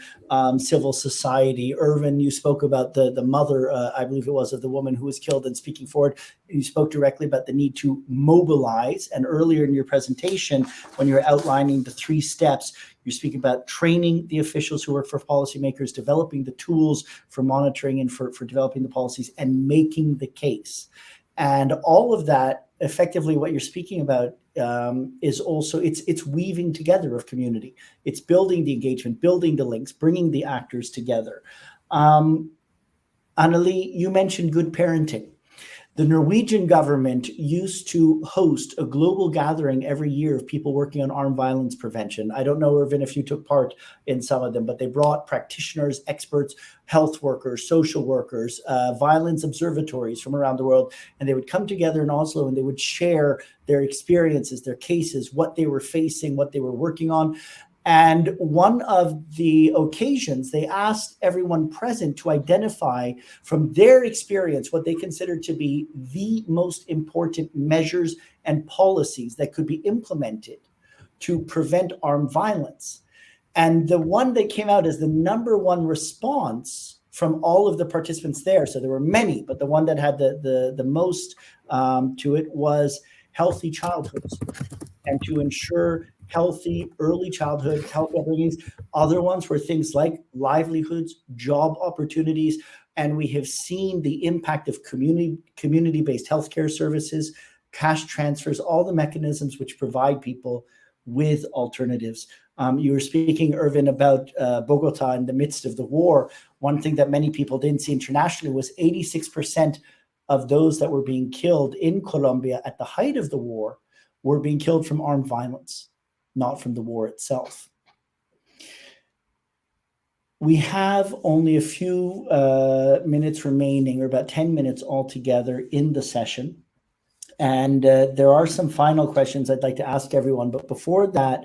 civil society. Irvin, you spoke about the mother, I believe it was, of the woman who was killed, and speaking forward, you spoke directly about the need to mobilize. And earlier in your presentation, when you were outlining the 3 steps, you speak about training the officials who work for policymakers, developing the tools for monitoring and for developing the policies, and making the case. And all of that, effectively what you're speaking about is also it's weaving together of community. It's building the engagement, building the links, bringing the actors together. Annalie, you mentioned good parenting. The Norwegian government used to host a global gathering every year of people working on armed violence prevention. I don't know, Irvin, if you took part in some of them, but they brought practitioners, experts, health workers, social workers, violence observatories from around the world, and they would come together in Oslo and they would share their experiences, their cases, what they were facing, what they were working on. And one of the occasions, they asked everyone present to identify from their experience what they considered to be the most important measures and policies that could be implemented to prevent armed violence. And the one that came out as the number one response from all of the participants there, so there were many, but the one that had the most to it was healthy childhoods, and to ensure healthy early childhood, health upbringings. Other ones were things like livelihoods, job opportunities, and we have seen the impact of community-based healthcare services, cash transfers, all the mechanisms which provide people with alternatives. You were speaking, Irvin, about Bogota in the midst of the war. One thing that many people didn't see internationally was 86% of those that were being killed in Colombia at the height of the war were being killed from armed violence, not from the war itself. We have only a few minutes remaining, or about 10 minutes altogether in the session. And there are some final questions I'd like to ask everyone. But before that,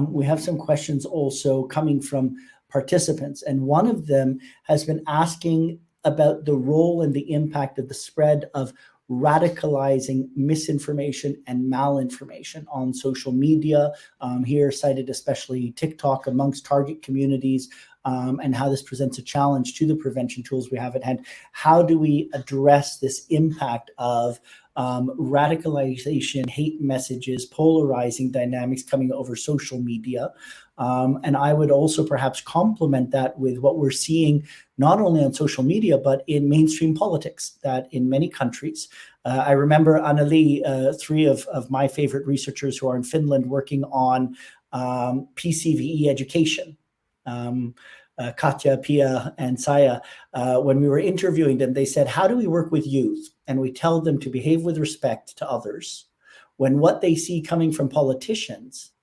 we have some questions also coming from participants. And one of them has been asking about the role and the impact of the spread of radicalizing misinformation and malinformation on social media, here cited especially TikTok amongst target communities, and how this presents a challenge to the prevention tools we have at hand. How do we address this impact of radicalization, hate messages, polarizing dynamics coming over social media? And I would also perhaps complement that with what we're seeing not only on social media, but in mainstream politics, that in many countries. I remember, Annalie, three of my favorite researchers who are in Finland working on PCVE education. Katja, Pia, and Saya, when we were interviewing them, they said, how do we work with youth? And we tell them to behave with respect to others when what they see coming from politicians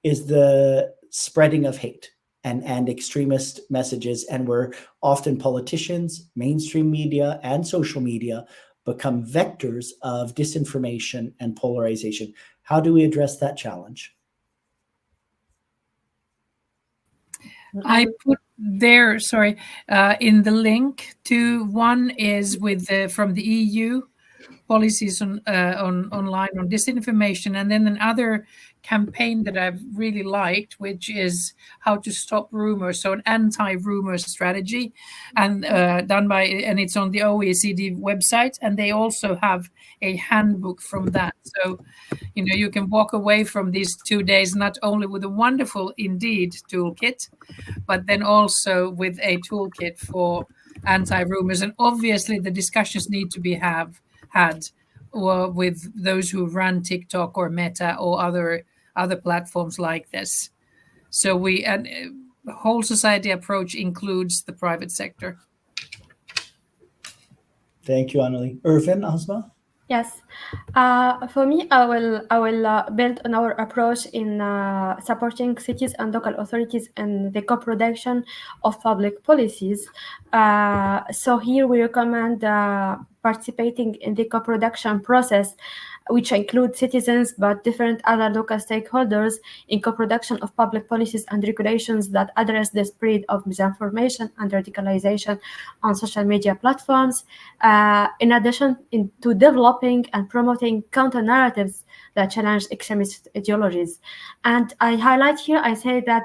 is the spreading of hate and extremist messages, and where often politicians, mainstream media, and social media become vectors of disinformation and polarization. How do we address that challenge? I put there, in the link to one is with from the EU policies on online on disinformation, and then another campaign that I've really liked, which is how to stop rumors, so an anti-rumor strategy, and and it's on the OECD website, and they also have a handbook from that. So, you can walk away from these 2 days not only with a wonderful indeed toolkit, but then also with a toolkit for anti-rumors. And obviously the discussions need to be had with those who run TikTok or Meta or other platforms like this. So the whole society approach includes the private sector. Thank you, Annalie. Irvin, Asma? Yes, for me, I will build on our approach in supporting cities and local authorities in the co-production of public policies. So here we recommend participating in the co-production process, which includes citizens but different other local stakeholders in co-production of public policies and regulations that address the spread of misinformation and radicalization on social media platforms. In addition to developing and promoting counter-narratives that challenge extremist ideologies. And I highlight here, I say that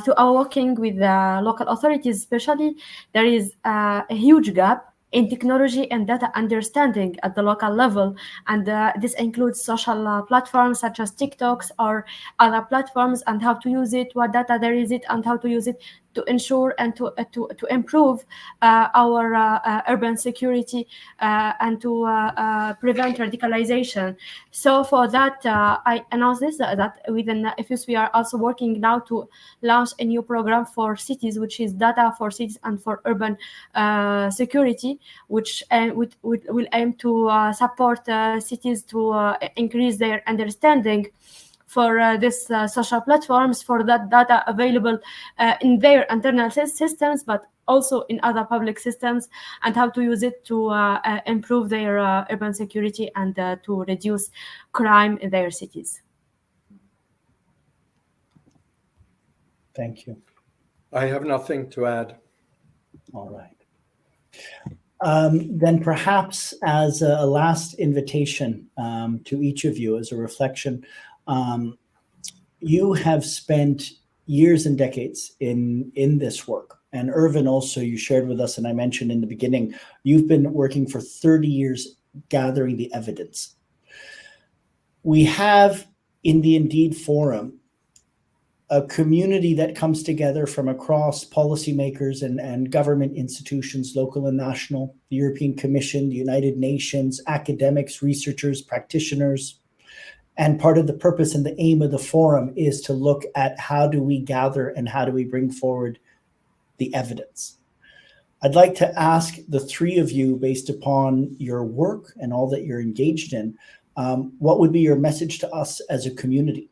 through our working with the local authorities especially, there is a huge gap in technology and data understanding at the local level. And this includes social platforms such as TikToks or other platforms, and how to use it, what data there is it, and how to use it to ensure and to improve our urban security and to prevent radicalization. So for that, I announced this, that within IFUS we are also working now to launch a new program for cities, which is Data for Cities and for Urban Security, which will aim to support cities to increase their understanding for these social platforms, for that data available in their internal systems, but also in other public systems, and how to use it to improve their urban security and to reduce crime in their cities. Thank you. I have nothing to add. All right. Then perhaps as a last invitation to each of you, as a reflection, you have spent years and decades in this work. And Ervin, also, you shared with us, and I mentioned in the beginning, you've been working for 30 years gathering the evidence. We have in the Indeed Forum a community that comes together from across policymakers and government institutions, local and national, the European Commission, the United Nations, academics, researchers, practitioners. And part of the purpose and the aim of the forum is to look at how do we gather and how do we bring forward the evidence. I'd like to ask the three of you, based upon your work and all that you're engaged in, what would be your message to us as a community?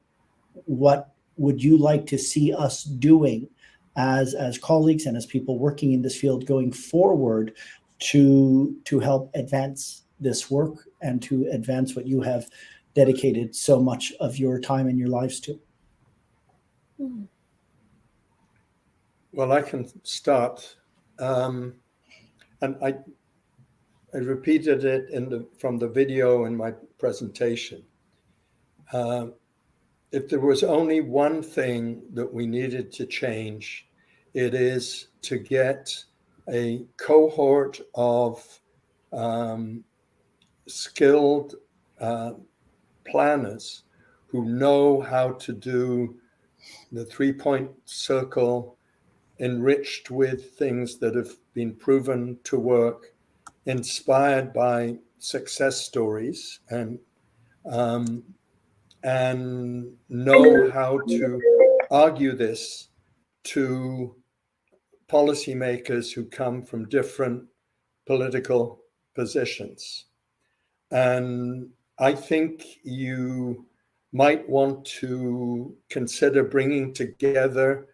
What would you like to see us doing as colleagues and as people working in this field going forward to help advance this work and to advance what you have dedicated so much of your time and your lives to? Well, I can start, and I repeated it from the video in my presentation. If there was only one thing that we needed to change, it is to get a cohort of skilled planners who know how to do the 3-point circle, enriched with things that have been proven to work, inspired by success stories, and know how to argue this to policymakers who come from different political positions. And I think you might want to consider bringing together,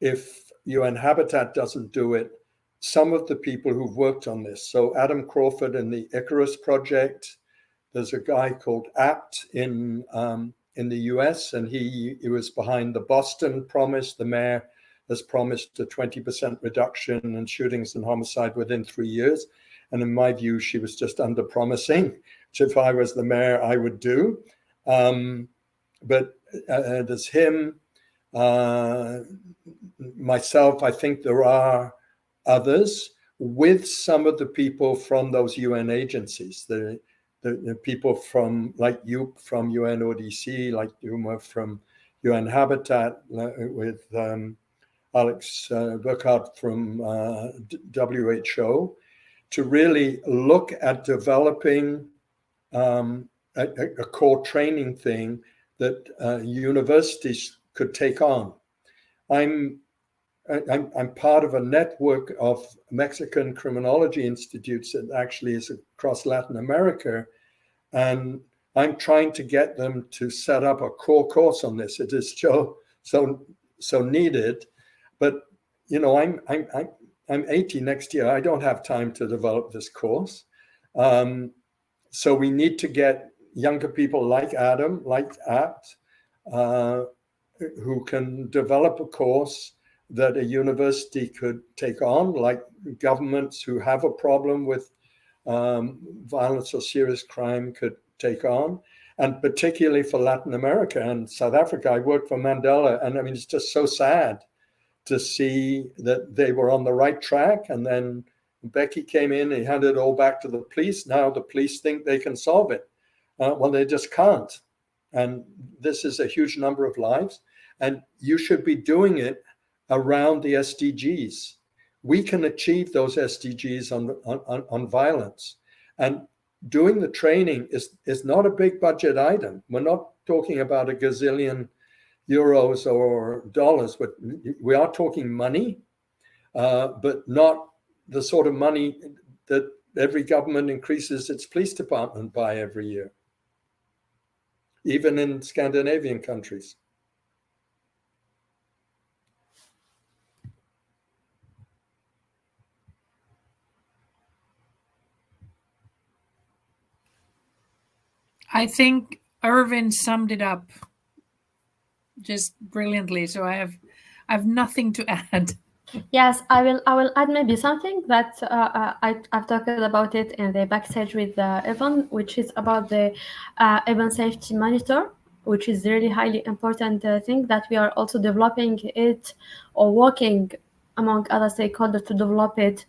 if UN Habitat doesn't do it, some of the people who've worked on this. So Adam Crawford in the Icarus Project. There's a guy called Apt in the US, and he was behind the Boston promise. The mayor has promised a 20% reduction in shootings and homicide within 3 years. And in my view, she was just under promising, which if I was the mayor, I would do. But there's him, myself. I think there are others with some of the people from those UN agencies, the people from, like you from UNODC, like Yuma from UN Habitat, with Alex Burkhardt from WHO, to really look at developing a core training thing that universities could take on. I'm part of a network of Mexican criminology institutes that actually is across Latin America, and I'm trying to get them to set up a core course on this. It is so needed, but you know, I'm 80 next year. I don't have time to develop this course, so we need to get younger people like Adam, like Apt, who can develop a course that a university could take on, like governments who have a problem with violence or serious crime could take on, and particularly for Latin America and South Africa. I worked for Mandela, and I mean, it's just so sad to see that they were on the right track, and then Becky came in and handed it all back to the police. Now the police think they can solve it. Well, they just can't. And this is a huge number of lives, and you should be doing it around the SDGs. We can achieve those SDGs on violence. And doing the training is not a big budget item. We're not talking about a gazillion euros or dollars, but we are talking money, but not the sort of money that every government increases its police department by every year, even in Scandinavian countries. I think Irvin summed it up just brilliantly. So I have nothing to add. Yes, I will add maybe something that I've talked about it in the backstage with Evan, which is about the Urban Safety Monitor, which is really highly important thing that we are also developing it or working among other stakeholders to develop it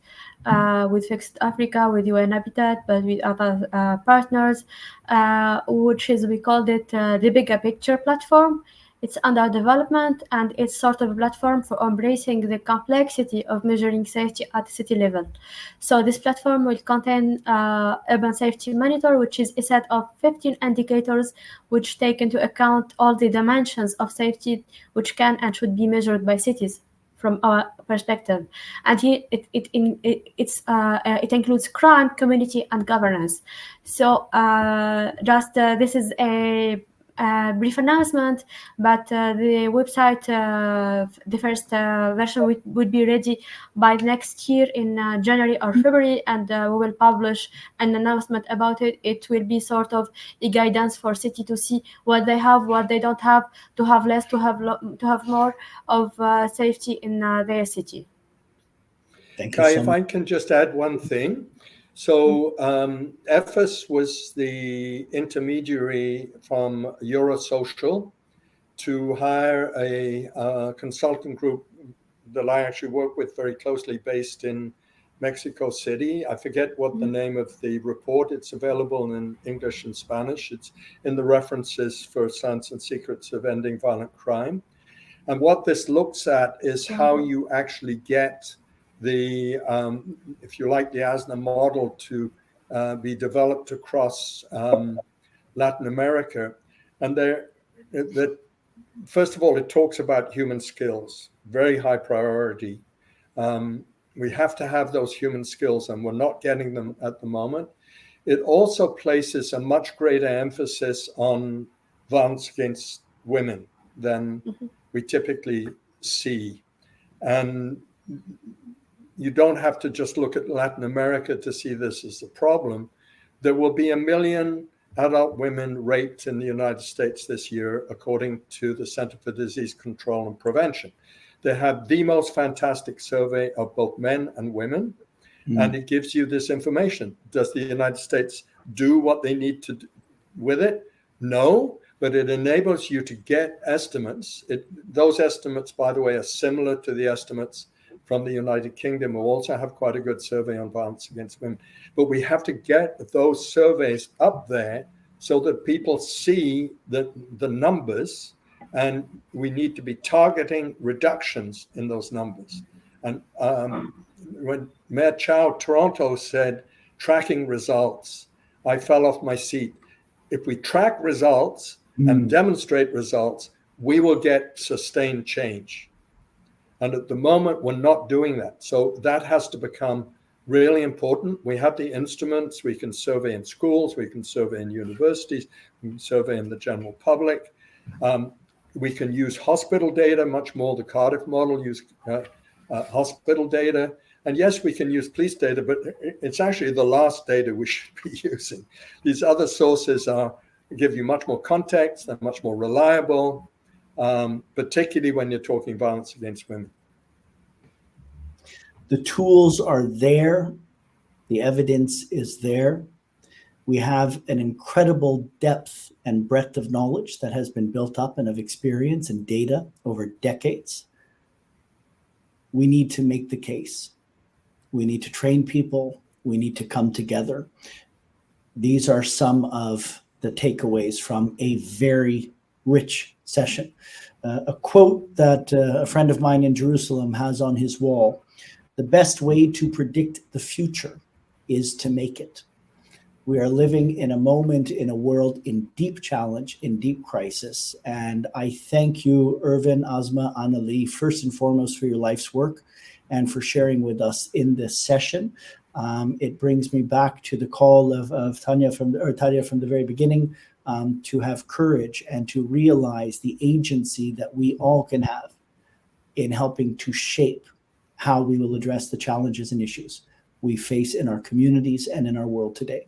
with Fixed Africa, with UN Habitat, but with other partners, which is, we called it the Bigger Picture platform. It's under development, and it's sort of a platform for embracing the complexity of measuring safety at the city level. So this platform will contain Urban Safety Monitor, which is a set of 15 indicators which take into account all the dimensions of safety which can and should be measured by cities from our perspective. And it includes crime, community, and governance. So this is a brief announcement, but the website, the first version would be ready by next year in January or February, and we will publish an announcement about it. It will be sort of a guidance for city to see what they have, what they don't have, to have less, to have more of safety in their city. Thank you Kai, so if much. I can just add one thing. So EFAS was the intermediary from Eurosocial to hire a consultant group that I actually work with very closely, based in Mexico City. I forget what the name of the report. It's available in English and Spanish. It's in the references for Science and Secrets of Ending Violent Crime. And what this looks at is how you actually get the, if you like, the ASNA model to be developed across Latin America. And first of all, it talks about human skills, very high priority. We have to have those human skills, and we're not getting them at the moment. It also places a much greater emphasis on violence against women than we typically see. And you don't have to just look at Latin America to see this as a problem. There will be 1 million adult women raped in the United States this year, according to the Center for Disease Control and Prevention. They have the most fantastic survey of both men and women, and it gives you this information. Does the United States do what they need to do with it? No, but it enables you to get estimates. Those estimates, by the way, are similar to the estimates from the United Kingdom, who also have quite a good survey on violence against women. But we have to get those surveys up there so that people see the numbers, and we need to be targeting reductions in those numbers. And when Mayor Chow Toronto said tracking results, I fell off my seat. If we track results and demonstrate results, we will get sustained change. And at the moment, we're not doing that. So that has to become really important. We have the instruments. We can survey in schools. We can survey in universities. We can survey in the general public. We can use hospital data much more. The Cardiff model used hospital data. And yes, we can use police data, but it's actually the last data we should be using. These other sources give you much more context. They're much more reliable. Particularly when you're talking violence against women. The tools are there. The evidence is there. We have an incredible depth and breadth of knowledge that has been built up, and of experience and data over decades. We need to make the case. We need to train people. We need to come together. These are some of the takeaways from a very rich session. A quote that a friend of mine in Jerusalem has on his wall: "The best way to predict the future is to make it." We are living in a moment in a world in deep challenge, in deep crisis. And I thank you, Ervin, Asma, Annalie, first and foremost for your life's work and for sharing with us in this session. It brings me back to the call of Tanya from the very beginning, to have courage and to realize the agency that we all can have in helping to shape how we will address the challenges and issues we face in our communities and in our world today.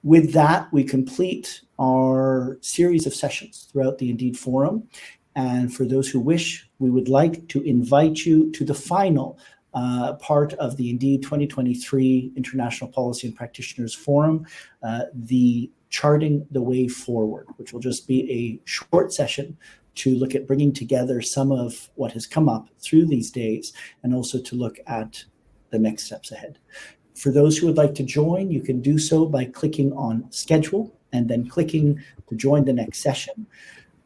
With that, we complete our series of sessions throughout the Indeed Forum. And for those who wish, we would like to invite you to the final part of the Indeed 2023 International Policy and Practitioners Forum, the Charting the Way Forward, which will just be a short session to look at bringing together some of what has come up through these days and also to look at the next steps ahead. For those who would like to join, you can do so by clicking on schedule and then clicking to join the next session.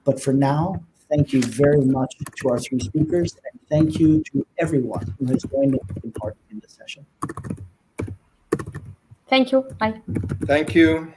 But for now, thank you very much to our three speakers, and thank you to everyone who has joined and taken part in this session. Thank you. Bye. Thank you.